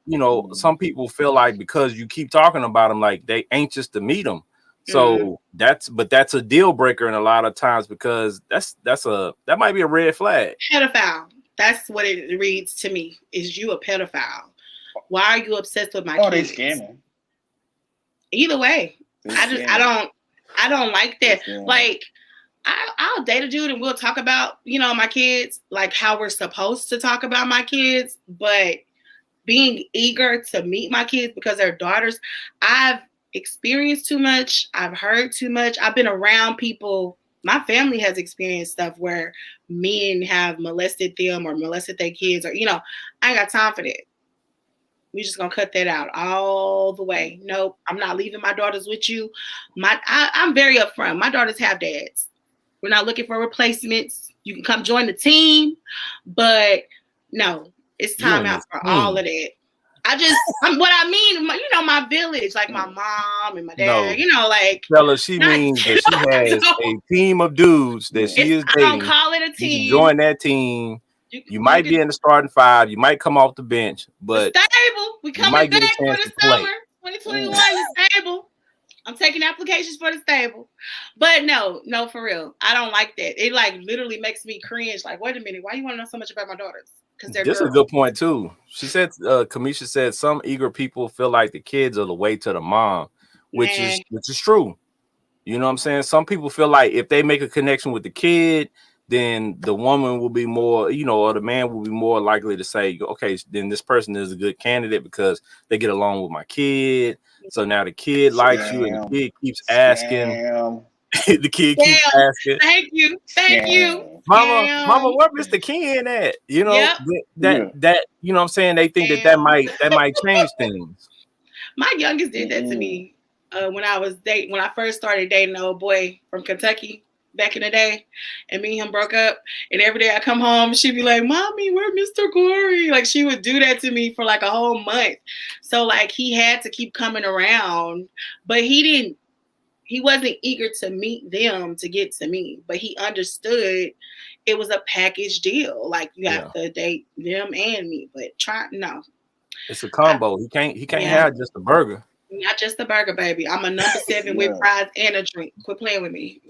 some people feel like because you keep talking about them, like they anxious to meet them. So that's a deal breaker in a lot of times because that might be a red flag. Pedophile. That's what it reads to me. Is you a pedophile? Why are you obsessed with my kids? They scamming. Either way, I don't like that. Like I'll date a dude and we'll talk about my kids, like how we're supposed to talk about my kids, but being eager to meet my kids because they're daughters, I've experienced too much. I've heard too much. I've been around people. My family has experienced stuff where men have molested them or molested their kids, or I ain't got time for that. We just gonna cut that out all the way. Nope, I'm not leaving my daughters with you. I'm very upfront. My daughters have dads. We're not looking for replacements. You can come join the team, but no, it's time out for all of that. What I mean, my village, like my mom and my dad, like. Fella, she means that she has a team of dudes that she is dating. I don't call it a team. You join that team. You might be in the starting five. You might come off the bench, but stable. We coming back for the summer. 2021 is stable. I'm taking applications for the stable. But no, for real. I don't like that. It like literally makes me cringe. Like, wait a minute, why you want to know so much about my daughters? This is a good point too. She said, Kamisha said, some eager people feel like the kids are the way to the mom, which is true. You know what I'm saying? Some people feel like if they make a connection with the kid, then the woman will be more, or the man will be more likely to say, okay, then this person is a good candidate because they get along with my kid. So now the kid likes you, and the kid keeps asking. The kid keeps asking. Thank you. Mama, where Mr. Ken at? That you know what I'm saying? They think that might change things. My youngest did that to me when I first started dating an old boy from Kentucky back in the day, and me and him broke up. And every day I come home, she'd be like, "Mommy, where Mr. Corey?" Like she would do that to me for like a whole month. So like he had to keep coming around, but he he wasn't eager to meet them to get to me, but he understood it was a package deal. Like you have to date them and me, but no. It's a combo. He can't have just a burger. Not just a burger, baby. I'm a number 7 with fries and a drink. Quit playing with me.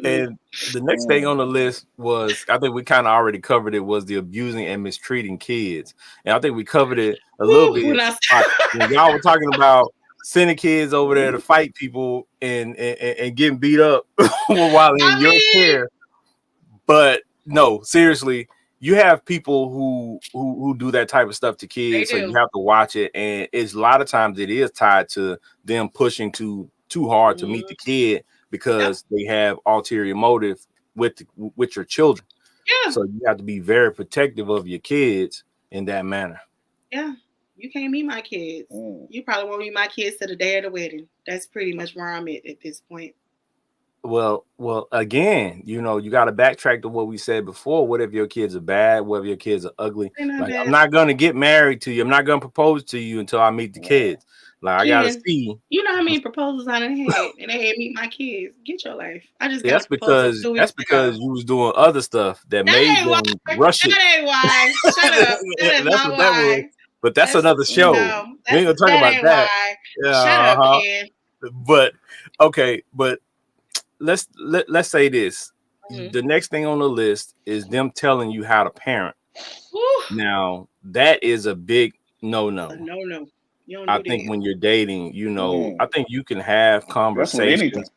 And the next thing on the list was, I think we kind of already covered it, was the abusing and mistreating kids. And I think we covered it a little bit. When y'all were talking about sending kids over there to fight people and getting beat up while in your care. But no, seriously, you have people who do that type of stuff to kids, so you have to watch it. And it's a lot of times it is tied to them pushing too hard to meet the kid, because they have ulterior motive with your children. Yeah. So you have to be very protective of your kids in that manner. Yeah. You can't meet my kids. You probably won't meet my kids to the day of the wedding. That's pretty much where I'm at this point. Well, again, you got to backtrack to what we said before. What if your kids are bad? What if your kids are ugly? Like, bad. I'm not going to get married to you. I'm not going to propose to you until I meet the kids. Like, I got to see. You know how many proposals I done had, and they had meet my kids. Get your life. I just got that's because you was doing other stuff that made them rush it. That ain't why. Shut up. That's not why. But that's another show. No, we ain't gonna talk about that. Why. Yeah, shut up, Ken. But okay, but let's say this. The next thing on the list is them telling you how to parent. Now, that is a big no-no. No. I think when you're dating, I think you can have conversations,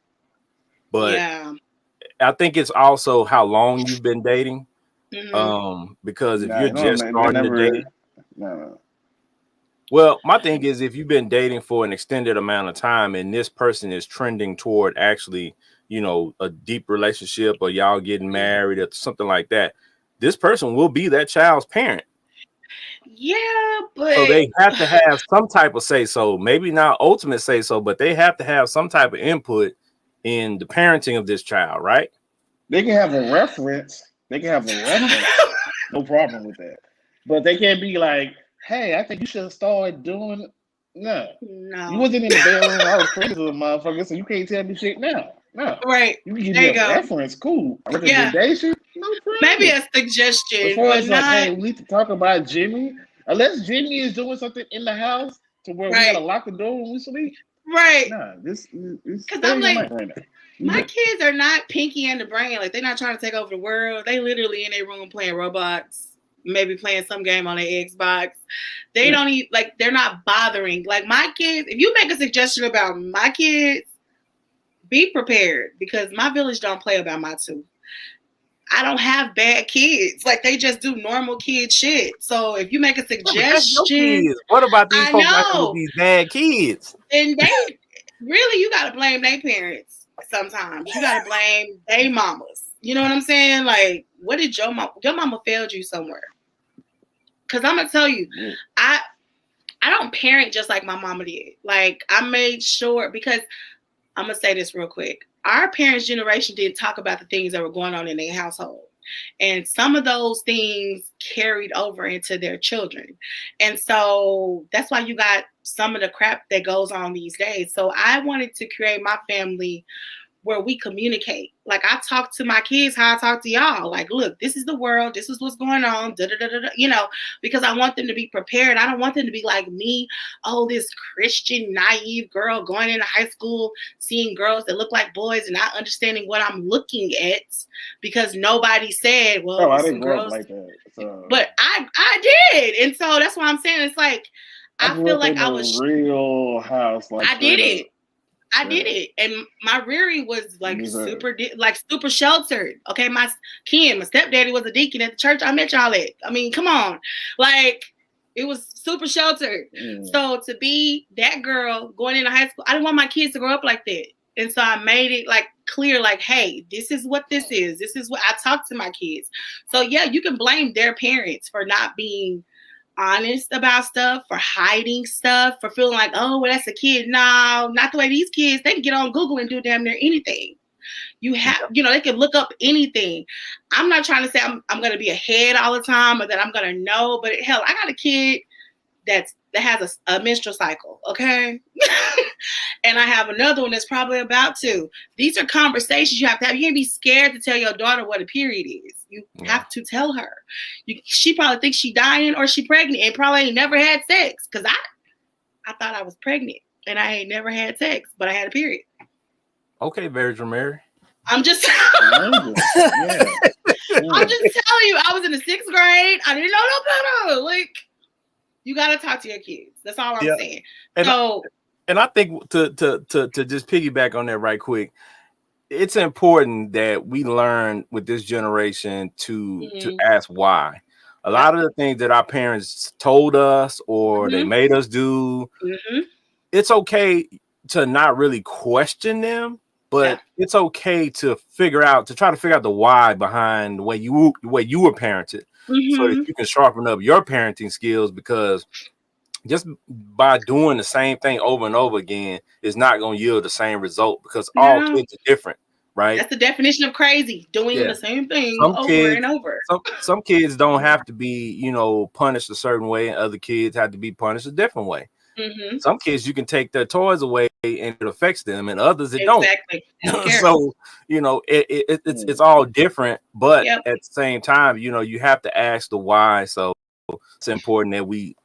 but I think it's also how long you've been dating. Because if you're just starting to date, well, my thing is, if you've been dating for an extended amount of time and this person is trending toward actually, a deep relationship, or y'all getting married or something like that, this person will be that child's parent. Yeah, but so they have to have some type of say so. Maybe not ultimate say so, but they have to have some type of input in the parenting of this child, right? They can have a reference. No problem with that. But they can't be like, hey, I think you should start doing. No. You wasn't in the bedroom. I was crazy, motherfucker. So you can't tell me shit now. No. Right. You can give me a reference. Cool. A recommendation. No problem. Maybe a suggestion. Before it's like, hey, we need to talk about Jimmy. Unless Jimmy is doing something in the house to where we gotta lock the door when we sleep. Right. Nah, this because I'm like, right now. My kids are not Pinky and the Brain. Like, they're not trying to take over the world. They literally in their room playing Roblox, maybe playing some game on their Xbox. They don't even, like, they're not bothering. Like, my kids, if you make a suggestion about my kids, be prepared, because my village don't play about my two. I don't have bad kids. Like, they just do normal kid shit. So if you make a suggestion, what about these folks with these bad kids? And they really, you gotta blame their parents. Sometimes you gotta blame their mamas. You know what I'm saying? Like, what did your mama failed you somewhere? Because I'm gonna tell you, I don't parent just like my mama did. Like, I made sure, because I'm gonna say this real quick. Our parents' generation didn't talk about the things that were going on in their household. And some of those things carried over into their children. And so that's why you got some of the crap that goes on these days. So I wanted to create my family where we communicate. Like, I talk to my kids how I talk to y'all. Like, look, this is the world. This is what's going on. Because I want them to be prepared. I don't want them to be like me. Oh, this Christian naive girl going into high school, seeing girls that look like boys and not understanding what I'm looking at, because nobody said, well, I didn't grow up like that. So. But I did. And so that's why I'm saying, it's like, I feel like I was real house. Like, I did it. I did it, and my rearing was like super sheltered. Okay, my stepdaddy was a deacon at the church I met y'all at. I mean, come on, like, it was super sheltered. So to be that girl going into high school, I didn't want my kids to grow up like that, and so I made it like clear, like, hey, this is what this is. This is what I talk to my kids. So yeah, you can blame their parents for not being honest about stuff, for hiding stuff, for feeling like, oh, well, that's a kid. No, not the way these kids. They can get on Google and do damn near anything. You have, they can look up anything. I'm not trying to say I'm going to be ahead all the time or that I'm going to know, but hell, I got a kid that has a menstrual cycle, okay? And I have another one that's probably about to. These are conversations you have to have. You can't be scared to tell your daughter what a period is. You have to tell her. She probably thinks she dying or she pregnant and probably ain't never had sex. Because I thought I was pregnant and I ain't never had sex, but I had a period. Okay, Virgin Mary. I'm just I'm just telling you, I was in the 6th grade. I didn't know no better. Like, you gotta talk to your kids. That's all I'm saying. And I think to just piggyback on that right quick, it's important that we learn with this generation to ask why. A lot of the things that our parents told us or they made us do, it's okay to not really question them, but it's okay to try to figure out the why behind the way you were parented, so that you can sharpen up your parenting skills, because just by doing the same thing over and over again is not going to yield the same result, because all kids are different, right? That's the definition of crazy, doing the same thing and over. Some kids don't have to be, punished a certain way, and other kids have to be punished a different way. Some kids, you can take their toys away and it affects them, and others it don't. So it's all different, but at the same time, you have to ask the why. So it's important that we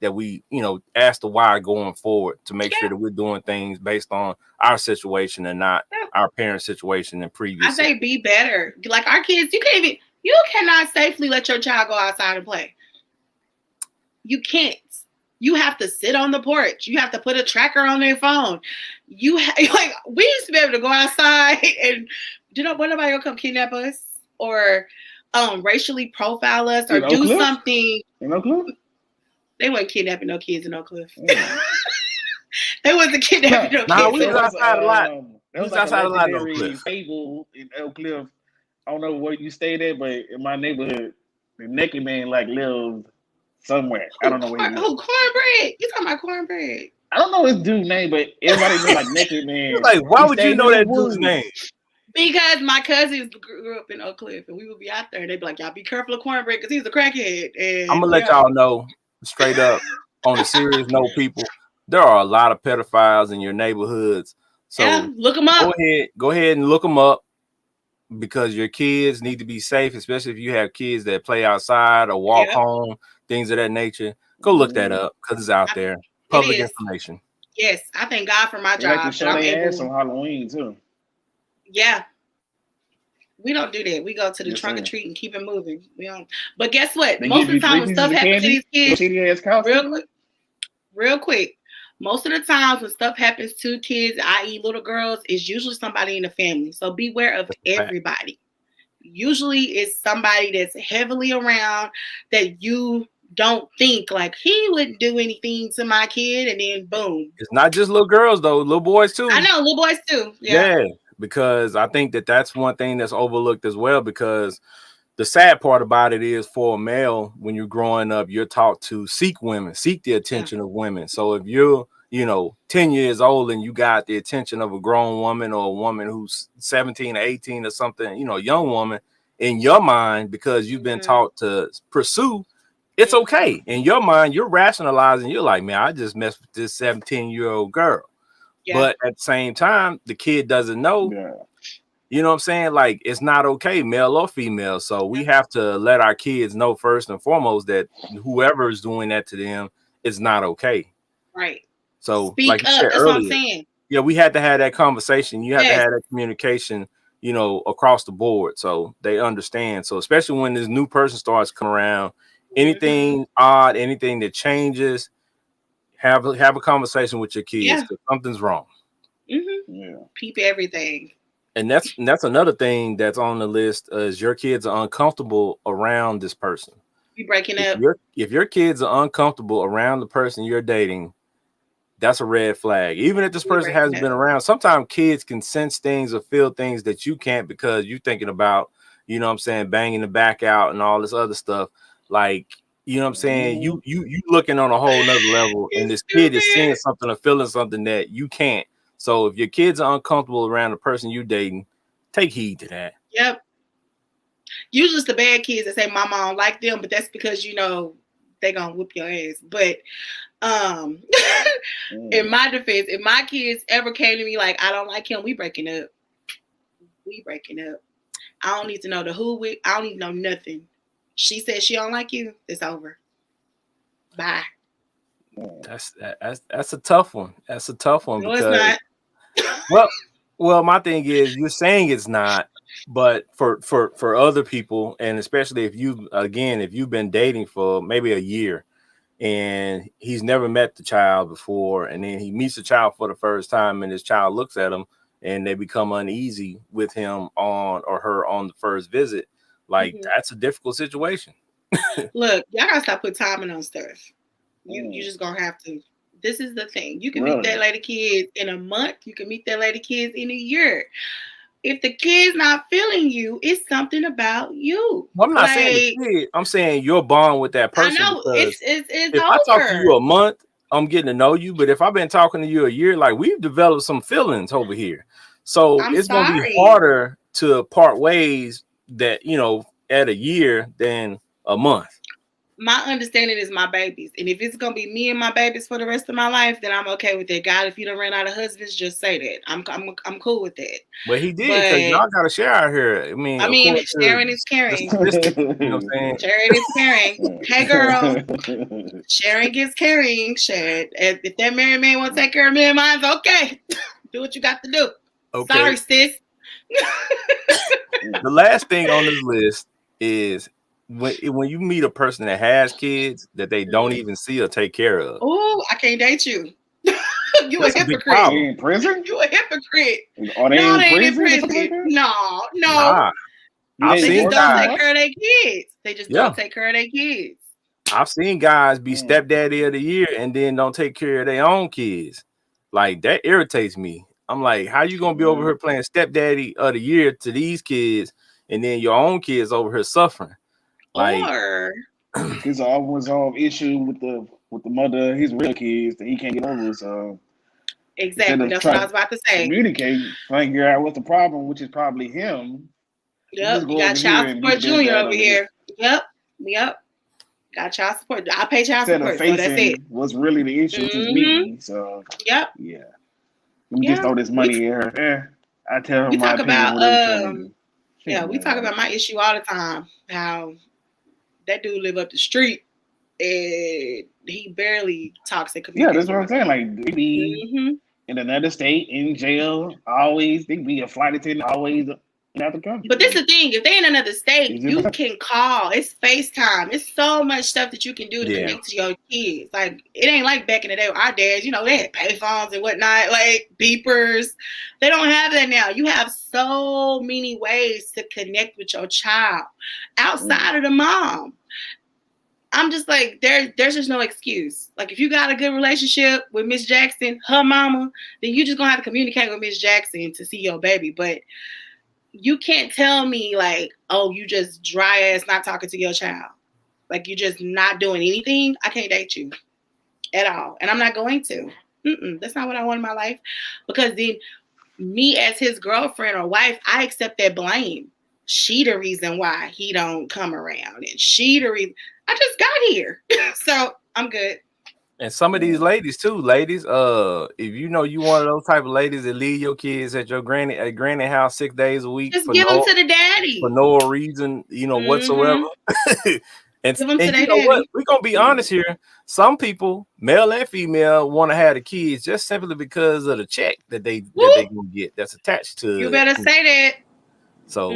ask the why going forward, to make sure that we're doing things based on our situation and not our parents' situation and previous. I say be better. Like our kids, you cannot safely let your child go outside and play. You can't. You have to sit on the porch. You have to put a tracker on their phone. We used to be able to go outside and nobody gonna come kidnap us or racially profile us or do something. In Oak Cliff? They weren't kidnapping no kids in Oak Cliff. They wasn't kidnapping no kids. We was outside a lot. That was outside a legendary fable in Oak Cliff. I don't know where you stayed at, but in my neighborhood, the naked man lived somewhere. I don't know where he is. Oh, Cornbread. You talking about Cornbread? I don't know his dude's name, but everybody knew naked man. Why would you know that dude's name? Because my cousins grew up in Oak Cliff, and we would be out there, and they'd be like, y'all be careful of Cornbread because he's a crackhead. And I'm going to let y'all know straight up, on a serious note, people, there are a lot of pedophiles in your neighborhoods. So look them up. Go ahead and look them up, because your kids need to be safe, especially if you have kids that play outside or walk home, things of that nature. Go look that up, because it's out there. Public information. Yes, I thank God for my job. Like to show their ass on Halloween too. Yeah. We don't do that. We go to the trunk or treat and keep it moving. We don't. But guess what? Most of the time when stuff happens to these kids, real quick, most of the times when stuff happens to kids, i.e. little girls, is usually somebody in the family. So beware of everybody. Usually it's somebody that's heavily around that you don't think like he wouldn't do anything to my kid, and then boom. It's not just little girls though, little boys too. I know, little boys too. Yeah, because I think that's one thing that's overlooked as well, because the sad part about it is, for a male, when you're growing up, you're taught to seek the attention of women. So if you're 10 years old and you got the attention of a grown woman, or a woman who's 17 or 18 or something, young woman, in your mind, because you've been taught to pursue, it's okay. In your mind, you're rationalizing. You're like, man, I just messed with this 17-year-old girl. Yeah. But at the same time, the kid doesn't know. Yeah. You know what I'm saying? Like, it's not okay, male or female. So we have to let our kids know first and foremost that whoever is doing that to them is not okay. Right. So speak like up. said That's earlier, what I'm saying. Yeah, we had to have that conversation. You have to have that communication, across the board, so they understand. So especially when this new person starts coming around, anything odd, anything that changes, have a conversation with your kids, because something's wrong. Yeah. Peep everything. And that's another thing that's on the list, is your kids are uncomfortable around this person. You breaking up. If your kids are uncomfortable around the person you're dating, that's a red flag. Even if this person hasn't been around, sometimes kids can sense things or feel things that you can't, because you're thinking about, banging the back out and all this other stuff. Like, you looking on a whole nother level, and this kid is seeing something or feeling something that you can't. So if your kids are uncomfortable around the person you're dating, take heed to that. Yep. Usually it's the bad kids that say mama don't like them, but that's because they're gonna whoop your ass. But Um, in my defense, if my kids ever came to me like, I don't like him, we breaking up. We breaking up. I don't need to know the who with. I don't need to know nothing. She said she don't like you. It's over. Bye. That's a tough one. That's a tough one No, it's because not. well, my thing is you're saying it's not, but for other people, and especially if you've been dating for maybe a year and he's never met the child before, and then he meets the child for the first time, and this child looks at him and they become uneasy with him on or her on the first visit, like that's a difficult situation. Look, y'all gotta stop putting timing on stuff. You just gonna have to. This is the thing. You can meet that lady kids in a month. You can meet that lady kids in a year. If the kid's not feeling you, it's something about you. Well, I'm not saying the kid. I'm saying your bond with that person. I know it's if over. I talk to you a month, I'm getting to know you. But if I've been talking to you a year, like we've developed some feelings over here, so it's gonna be harder to part ways that at a year than a month. My understanding is my babies, and if it's gonna be me and my babies for the rest of my life, then I'm okay with that. God, if you don't run out of husbands, just say that. I'm cool with that. But he did, because y'all got to share out here. I mean, sharing is caring. You know what I'm saying? Sharing is caring. Hey, girl, sharing is caring. Share. If that married man want to take care of me and mine, okay. Do what you got to do. Okay. Sorry, sis. The last thing on this list is when you meet a person that has kids that they don't even see or take care of. Oh, I can't date you. You a hypocrite. They in prison? You a hypocrite. Are they in prison? No. Nah. They just don't take care of their kids. They just don't take care of their kids. I've seen guys be stepdaddy of the year and then don't take care of their own kids. Like, that irritates me. I'm like, how you gonna be over here playing stepdaddy of the year to these kids, and then your own kids over here suffering? Like, or his unresolved issue with the mother of his real kids that he can't get over. So exactly, that's what I was about to say. Communicate, figure out what's the problem, which is probably him. Yep, you got child support junior over here. Yep. Got child support. I pay child support, so that's it. What's really the issue is me. So yep. Yeah. Let me just throw this money in her. I tell her we my talk opinion. About we talk about my issue all the time. How that dude live up the street and he barely talks and communicates. Yeah, that's what I'm saying. Like, they be in another state, in jail, always. They be a flight attendant, always in other country. But this is the thing. If they in another state, you can call. It's FaceTime. It's so much stuff that you can do to connect to your kids. Like, it ain't like back in the day with our dads. They had payphones and whatnot, like beepers. They don't have that now. You have so many ways to connect with your child outside of the mom. I'm just like, there's just no excuse. Like, if you got a good relationship with Miss Jackson, her mama, then you just gonna have to communicate with Miss Jackson to see your baby. But you can't tell me like, oh, you just dry ass not talking to your child. Like, you just not doing anything. I can't date you at all. And I'm not going to. That's not what I want in my life. Because then me as his girlfriend or wife, I accept that blame. She the reason why he don't come around. And she the reason. I just got here. So I'm good. And some of these ladies too, if you one of those type of ladies that leave your kids at your granny house 6 days a week, just give them to the daddy for no reason, whatsoever. and give them to you know daddy. What? We're gonna be honest here. Some people, male and female, want to have the kids just simply because of the check that they gonna get that's attached to. You better say that. So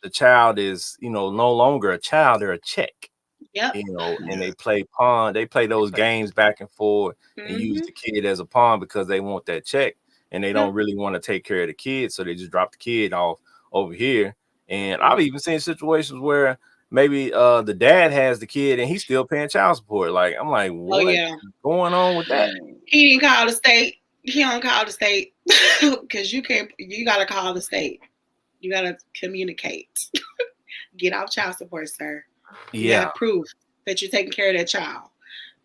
the child is no longer a child; they're a check. Yep. And they play pawn. They play those games back and forth and use the kid as a pawn because they want that check, and they don't really want to take care of the kid, so they just drop the kid off over here. And I've even seen situations where maybe the dad has the kid and he's still paying child support. Like, I'm like, what's going on with that? He didn't call the state. He don't call the state because you gotta call the state. You gotta communicate. Get off child support, sir. You gotta prove that you're taking care of that child.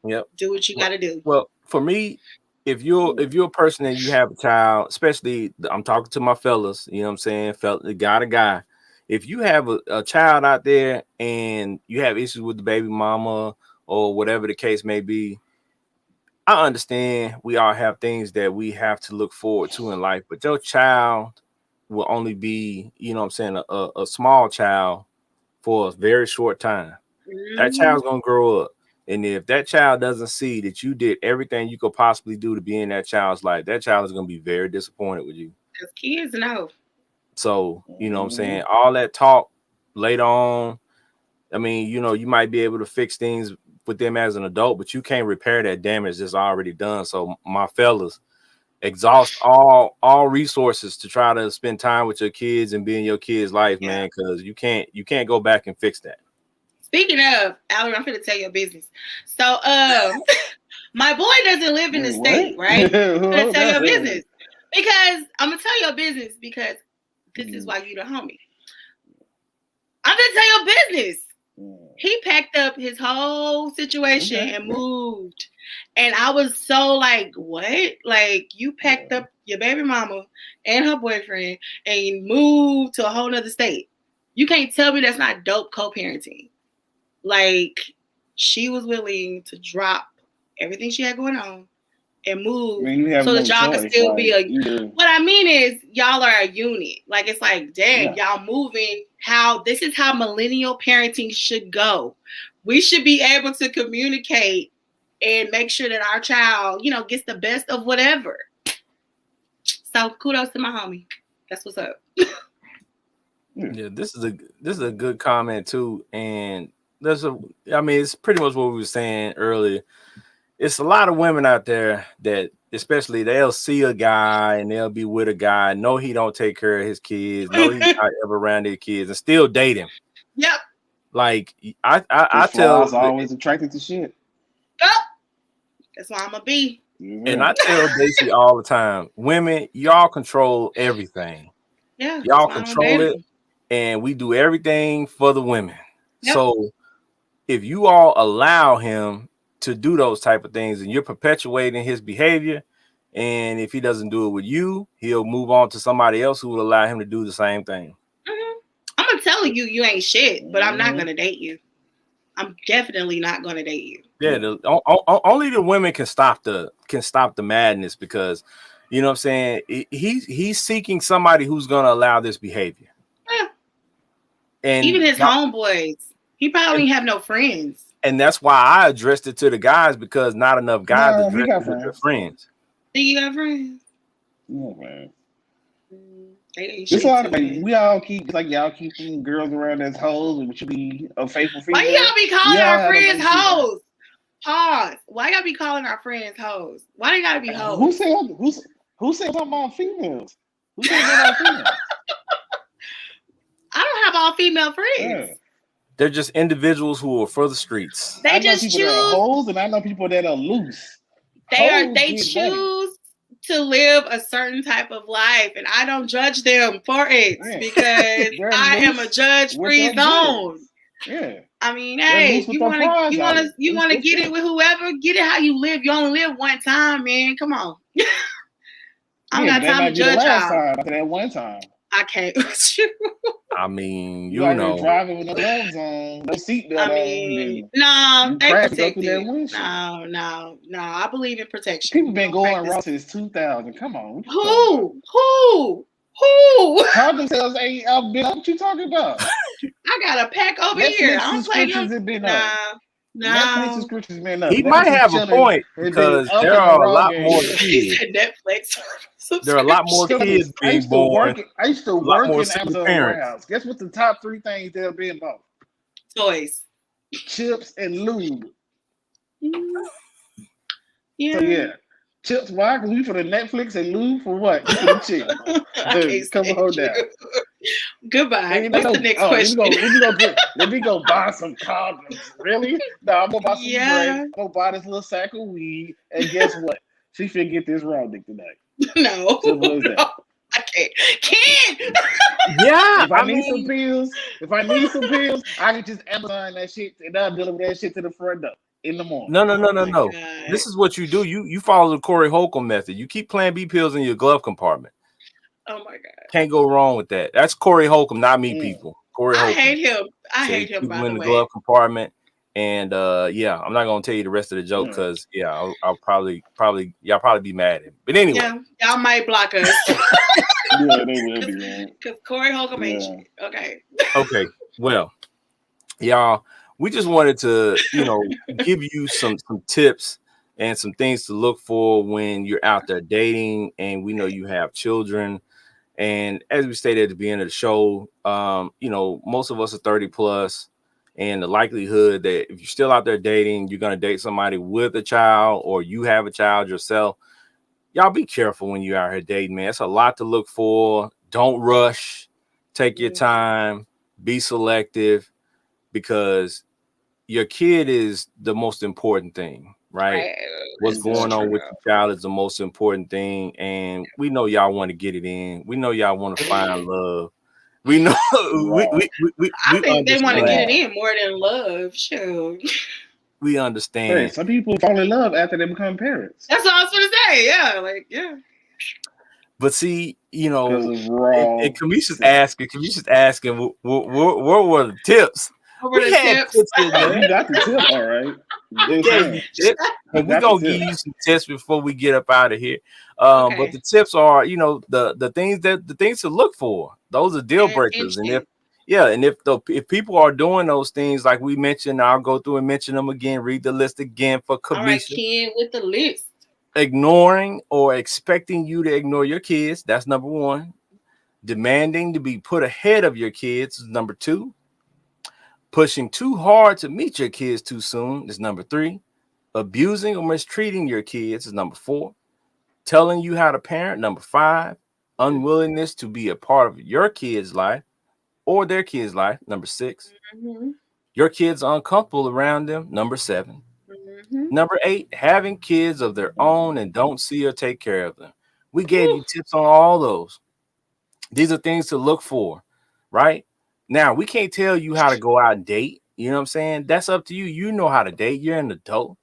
Yep. Do what you gotta do. Well, for me, if you're a person and you have a child, especially I'm talking to my fellas, you know what I'm saying? Guy. If you have a child out there and you have issues with the baby mama or whatever the case may be, I understand we all have things that we have to look forward to in life, but your child will only be, you know what I'm saying, a small child for a very short time. That child's gonna grow up. And if that child doesn't see that you did everything you could possibly do to be in that child's life, that child is gonna be very disappointed with you. Because kids know. So, you know what I'm saying? All that talk later on, I mean, you know, you might be able to fix things with them as an adult, but you can't repair that damage that's already done. So my fellas, exhaust all resources to try to spend time with your kids and be in your kids' life, man, because you can't go back and fix that. Speaking of, Alan, I'm going to tell your business. So, my boy doesn't live in the state, right? I'm going to tell your business because I'm going to tell your business because this is why you the homie. I'm going to tell your business. He packed up his whole situation and moved. And I was so like, what? Like, you packed up your baby mama and her boyfriend and moved to a whole nother state. You can't tell me that's not dope co-parenting. Like, she was willing to drop everything she had going on and move so that y'all can still be a. What I mean is, y'all are a unit. Like, it's like, dang, y'all moving. This is how millennial parenting should go. We should be able to communicate and make sure that our child, you know, gets the best of whatever. So kudos to my homie. That's what's up. Yeah, this is a good comment too, and I mean, it's pretty much what we were saying earlier. It's a lot of women out there that, especially, they'll see a guy and they'll be with a guy, know he don't take care of his kids, know he's not ever around their kids, and still date him. Yep. Like I tell, always attracted to shit. Yep. That's why I'm gonna be. And I tell Daisy all the time, women, y'all control everything. Yeah. Y'all control it, and we do everything for the women. Yep. So if you all allow him to do those type of things and you're perpetuating his behavior, and if he doesn't do it with you, he'll move on to somebody else who will allow him to do the same thing. I'm gonna tell you ain't shit, but I'm not gonna date you. I'm definitely not gonna date you. Yeah, only the women can stop the madness, because, you know what I'm saying, he's seeking somebody who's gonna allow this behavior. Yeah. And even his homeboys, he probably have no friends. And that's why I addressed it to the guys, because not enough guys address it with their friends. Do you got friends? No, man. It's like we all keep, like, y'all keeping girls around as hoes, and we should be a faithful female. Why y'all be calling our friends hoes? Pause. Why y'all be calling our friends hoes? Why they gotta be hoes? Who said something about females? Who said something about females? I don't have all female friends. Yeah. They're just individuals who are for the streets. They just choose. That are hoes, and I know people that are loose. They choose to live a certain type of life, and I don't judge them for it because I am a judge-free zone. Yeah. I mean, hey, you want to get it with whoever, get it how you live. You only live one time, man. Come on. I don't got time to judge y'all. After that one time. I can't with you. I mean, you know, driving with no gloves on, no seatbelt on. I mean, no, they protect you. No. I believe in protection. People been going raw since 2000. Come on. Who? Call themselves ain't been up. What you talking about? I got a pack over here. I don't play no. Netflix subscriptions been up. He might have a point, because there are a lot more kids. Netflix. There are a lot more kids being born. I used to work in Amazon warehouse. Guess what the top 3 things they'll be about? Toys, chips, and lube. Yeah. So yeah, chips. Why? Because we for the Netflix, and lube for what? For the chips. Come on down. Goodbye. What's the next question? Let me go buy some condoms. Really? No, I'm gonna buy some drinks. I'm gonna buy this little sack of weed. And guess what? She finna get this round dick tonight. No. I can't. Yeah. If I need some pills, I can just Amazon that shit, and I'll deliver that shit to the front door in the morning. No. This is what you do. You follow the Corey Holcomb method. You keep Plan B pills in your glove compartment. Oh my God. Can't go wrong with that. That's Corey Holcomb, not me, people. Corey Holcomb. I hate him. I hate him, by the way. In the glove compartment, And yeah, I'm not gonna tell you the rest of the joke because yeah, I'll probably y'all probably be mad at me. But anyway, yeah, y'all might block us. Yeah, they will be, man. Because Corey Holcomb ain't shit. Okay. Okay. Well, y'all, we just wanted to, give you some tips and some things to look for when you're out there dating, and we know you have children. And as we stated at the beginning of the show, most of us are 30 plus, and the likelihood that if you're still out there dating, you're gonna date somebody with a child or you have a child yourself. Y'all be careful when you're out here dating, man. It's a lot to look for. Don't rush. Take your time. Be selective, because your kid is the most important thing, right? What's going on with your child is the most important thing. And we know y'all want to get it in. We know y'all want to find love. We know I think they want to get it understand. in more than love. Sure. We understand. Hey, some people fall in love after they become parents. That's what I was gonna say. Yeah, like yeah. But see, Because of raw. and Kamisha's asking, what were the tips? Over We the had tips. tips in there. You got the tip, all right. We gave you tips, and we're gonna give you some tips before we get up out of here. But the tips are, the things to look for. Those are deal breakers. And if people are doing those things like we mentioned, I'll go through and mention them again. Read the list again for Kamisha. All right, Ken, with the list. Ignoring or expecting you to ignore your kids. That's number one. Demanding to be put ahead of your kids is number two. Pushing too hard to meet your kids too soon is number three. Abusing or mistreating your kids is number four. Telling you how to parent, number five. Unwillingness to be a part of your kid's life or their kid's life, number six. Your kids are uncomfortable around them, number seven. Number eight, having kids of their own and don't see or take care of them. We gave you tips on all those. These are things to look for, right? Now, we can't tell you how to go out and date. You know what I'm saying? That's up to you. You know how to date. You're an adult.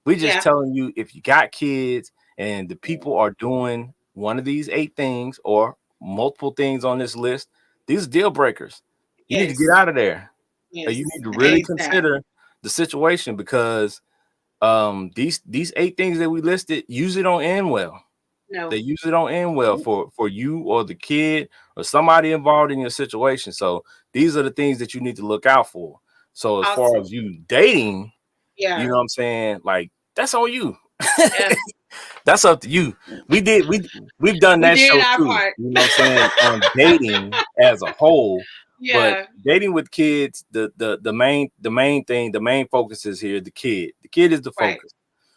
We're just telling you, if you got kids and the people are doing one of these 8 things or multiple things on this list, these are deal breakers. You need to get out of there. Yes. You need to really consider the situation, because these 8 things that we listed usually don't end well. No. They usually don't end well for you or the kid or somebody involved in your situation. So these are the things that you need to look out for. So as far as you dating, you know what I'm saying? Like, that's on you. That's up to you. We've done that show too. Part. You know what I'm saying? On dating as a whole. But dating with kids, the main thing, the main focus is here, the kid. The kid is the focus.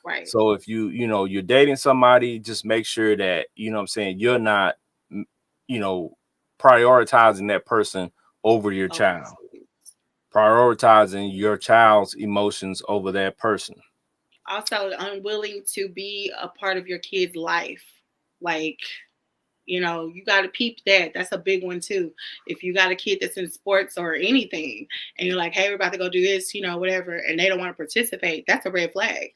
Right. So if you're dating somebody, just make sure that, you know what I'm saying, you're not, prioritizing that person over your child. Prioritizing your child's emotions over that person. Also, unwilling to be a part of your kid's life. Like, you got to peep that. That's a big one too. If you got a kid that's in sports or anything, and you're like, hey, we're about to go do this, whatever, and they don't want to participate, that's a red flag.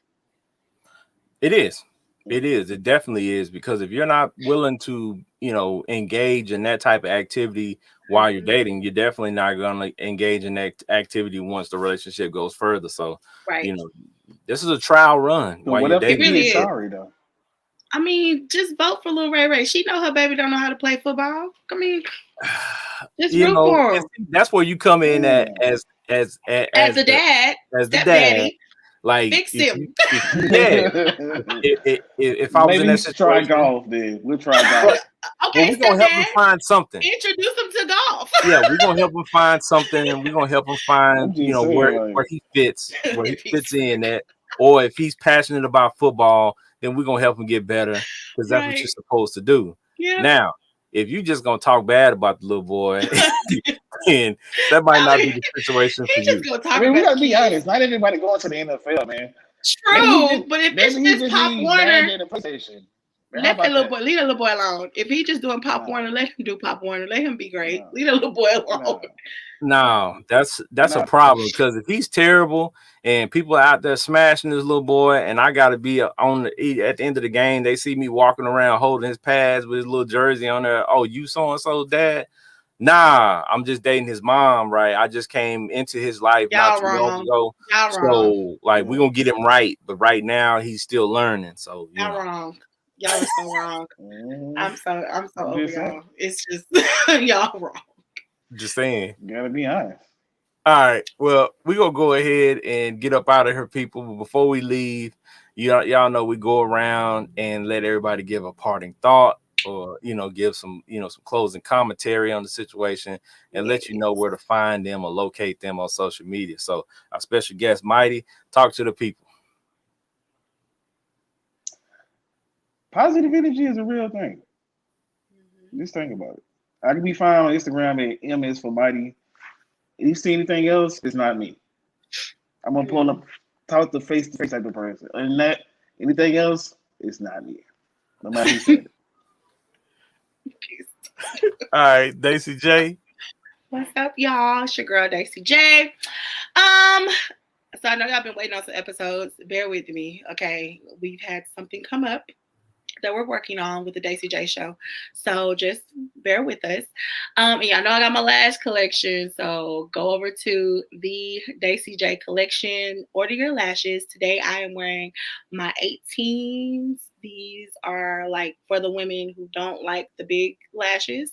It is. It is. It definitely is, because if you're not willing to, engage in that type of activity while you're dating, you're definitely not going to engage in that activity once the relationship goes further. So, this is a trial run while you're dating. What if he is sorry though? I mean, just vote for Lil Ray Ray. She know her baby don't know how to play football. I mean, just root for him. That's where you come in as the dad, as the dad. Like, fix him. If I was in that situation, try golf, then we'll try golf. Okay, we're gonna help him find something. Introduce him to golf. Yeah, we're gonna help him find something, and we're gonna help him find, where he fits, where he fits in at. Or if he's passionate about football, then we're gonna help him get better, because that's what you're supposed to do. Yeah. Now, if you're just gonna talk bad about the little boy, then that might not be the situation for you. We gotta be honest. Not everybody going to the NFL, man. True, but if it's just Pop Warner, let that little boy, leave that little boy alone. If he's just doing Pop Warner, let him do Pop Warner. Let him be great. Leave that little boy alone. No, that's a problem, because if he's terrible and people are out there smashing this little boy, and I got to be at the end of the game, they see me walking around holding his pads with his little jersey on there. Oh, you so and so, dad? Nah, I'm just dating his mom, right? I just came into his life not Y'all too long wrong. ago. Y'all wrong. So like we're gonna get him right, but right now he's still learning. So Y'all wrong. Y'all are so wrong. I'm so over y'all. It's just y'all wrong. Just saying. Gotta be honest. All right. Well, we're gonna go ahead and get up out of here, people. But before we leave, y'all know we go around and let everybody give a parting thought or give some some closing commentary on the situation and let you know where to find them or locate them on social media. So our special guest, Mighty, talk to the people. Positive energy is a real thing. Just think about it. I can be found on Instagram at MS for Mighty. If you see anything else, it's not me. I'm gonna pull up, talk to face type of person. And that anything else, it's not me. No matter who said it. All right, Daisy J. What's up, y'all? It's your girl Daisy J. So I know y'all been waiting on some episodes. Bear with me, okay? We've had something come up that we're working on with the Daisy J show. So just bear with us. And y'all know I got my lash collection. So go over to the Daisy J collection, order your lashes. Today I am wearing my 18s. These are like for the women who don't like the big lashes.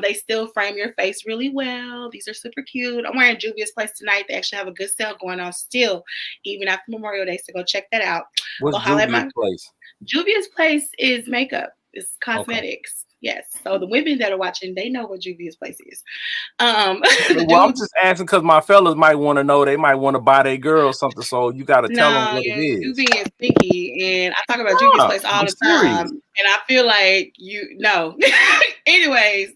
They still frame your face really well. These are super cute. I'm wearing Juvia's Place tonight. They actually have a good sale going on still, even after Memorial Day. So go check that out. What's Juvia's Place? Juvia's Place is makeup. It's cosmetics. Okay. Yes. So the women that are watching, they know what Juvia's Place is. Well, I'm just asking because my fellas might want to know. They might want to buy their girl something. So you got to tell them what it is. You being sneaky, and I talk about Juvia's Place all the time, and I feel like you know. anyways.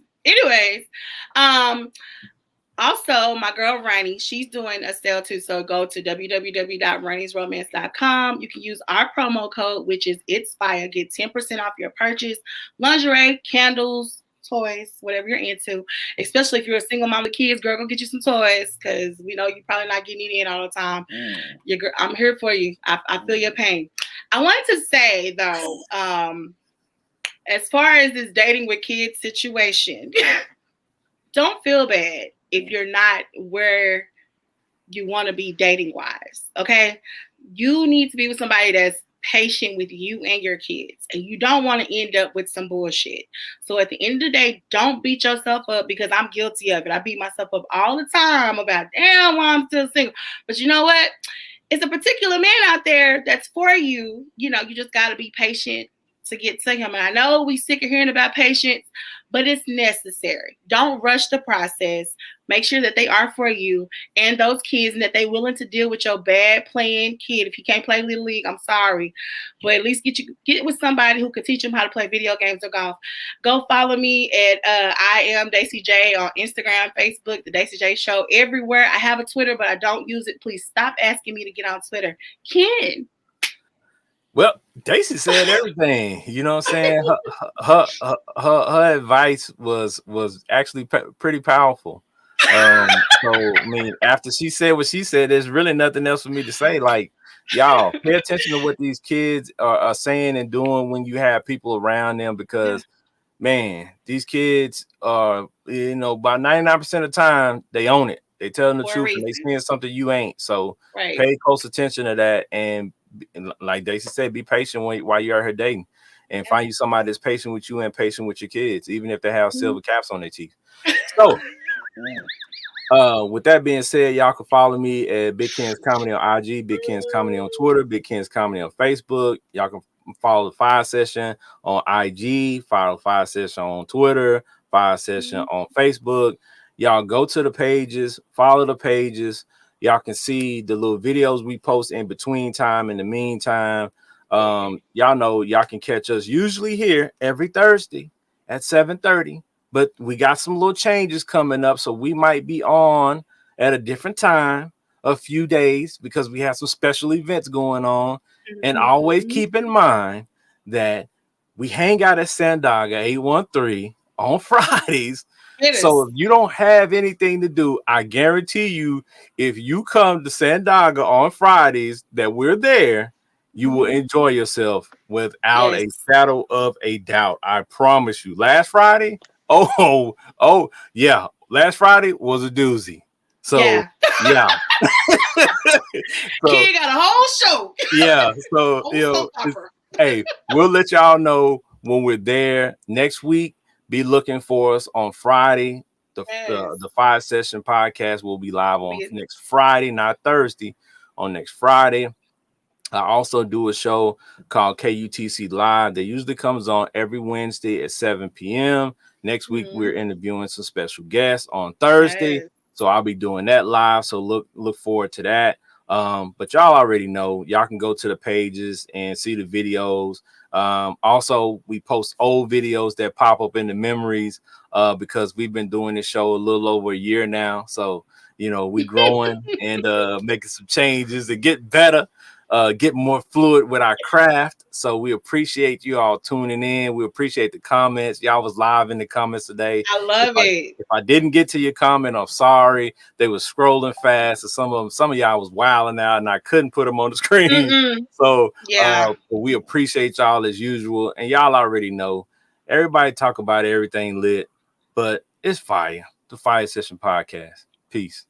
Also, my girl Rainy, she's doing a sale too. So go to www.rainy'sromance.com. You can use our promo code, which is It's Fiyah. Get 10% off your purchase. Lingerie, candles, toys, whatever you're into. Especially if you're a single mom with kids, girl, go get you some toys because we know you're probably not getting it in all the time. I'm here for you. I feel your pain. I wanted to say though, as far as this dating with kids situation, don't feel bad if you're not where you want to be dating wise. Okay. You need to be with somebody that's patient with you and your kids, and you don't want to end up with some bullshit. So at the end of the day, don't beat yourself up because I'm guilty of it. I beat myself up all the time about, damn, why I'm still single. But you know what? It's a particular man out there that's for you. You know, you just got to be patient to get to him. And I know we sick of hearing about patience, but it's necessary. Don't rush the process. Make sure that they are for you and those kids and that they're willing to deal with your bad playing kid. If you can't play Little League, I'm sorry. But at least get with somebody who can teach them how to play video games or golf. Go follow me at I am Daisy J on Instagram, Facebook, The Daisy J Show, everywhere. I have a Twitter, but I don't use it. Please stop asking me to get on Twitter. Ken. Well, Daisy said everything. You know what I'm saying? Her advice was actually pretty powerful. So I mean, after she said what she said, there's really nothing else for me to say. Like, y'all, pay attention to what these kids are saying and doing when you have people around them, because man, these kids are, about 99% of the time they own it. They telling the truth and they seeing something you ain't. So pay close attention to that, and like Daisy said, be patient while you're out here dating, and find you somebody that's patient with you and patient with your kids, even if they have silver caps on their teeth. So with that being said, y'all can follow me at Big Ken's Comedy on IG, Big Ken's Comedy on Twitter, Big Ken's Comedy on Facebook. Y'all can follow the Fire Session on IG, follow Fire Session on Twitter, Fire Session on Facebook. Y'all go to the pages, follow the pages. Y'all can see the little videos we post in between time. In the meantime, y'all know y'all can catch us usually here every Thursday at 7:30. But we got some little changes coming up, so we might be on at a different time a few days because we have some special events going on. And always keep in mind that we hang out at Sandaga 813 on Fridays. So if you don't have anything to do, I guarantee you, if you come to Sandaga on Fridays, that we're there, you will enjoy yourself without a shadow of a doubt. I promise you. Last Friday, Oh, yeah. Last Friday was a doozy. So yeah. So, Kid got a whole show. Yeah. So hey, we'll let y'all know when we're there next week. Be looking for us on Friday. The 5-session podcast will be live on next Friday, not Thursday. On next Friday. I also do a show called KUTC Live that usually comes on every Wednesday at 7 p.m. Next week, we're interviewing some special guests on Thursday. So I'll be doing that live. So look forward to that. But y'all already know, y'all can go to the pages and see the videos. Also, we post old videos that pop up in the memories because we've been doing this show a little over a year now. So, we growing and making some changes to get better. Get more fluid with our craft. So we appreciate you all tuning in. We appreciate the comments. Y'all was live in the comments today. I love it. If I didn't get to your comment, I'm sorry. They were scrolling fast. So some of y'all was wilding out and I couldn't put them on the screen. So but we appreciate y'all as usual. And y'all already know everybody talk about everything lit, but it's fire. The Fire Session Podcast. Peace.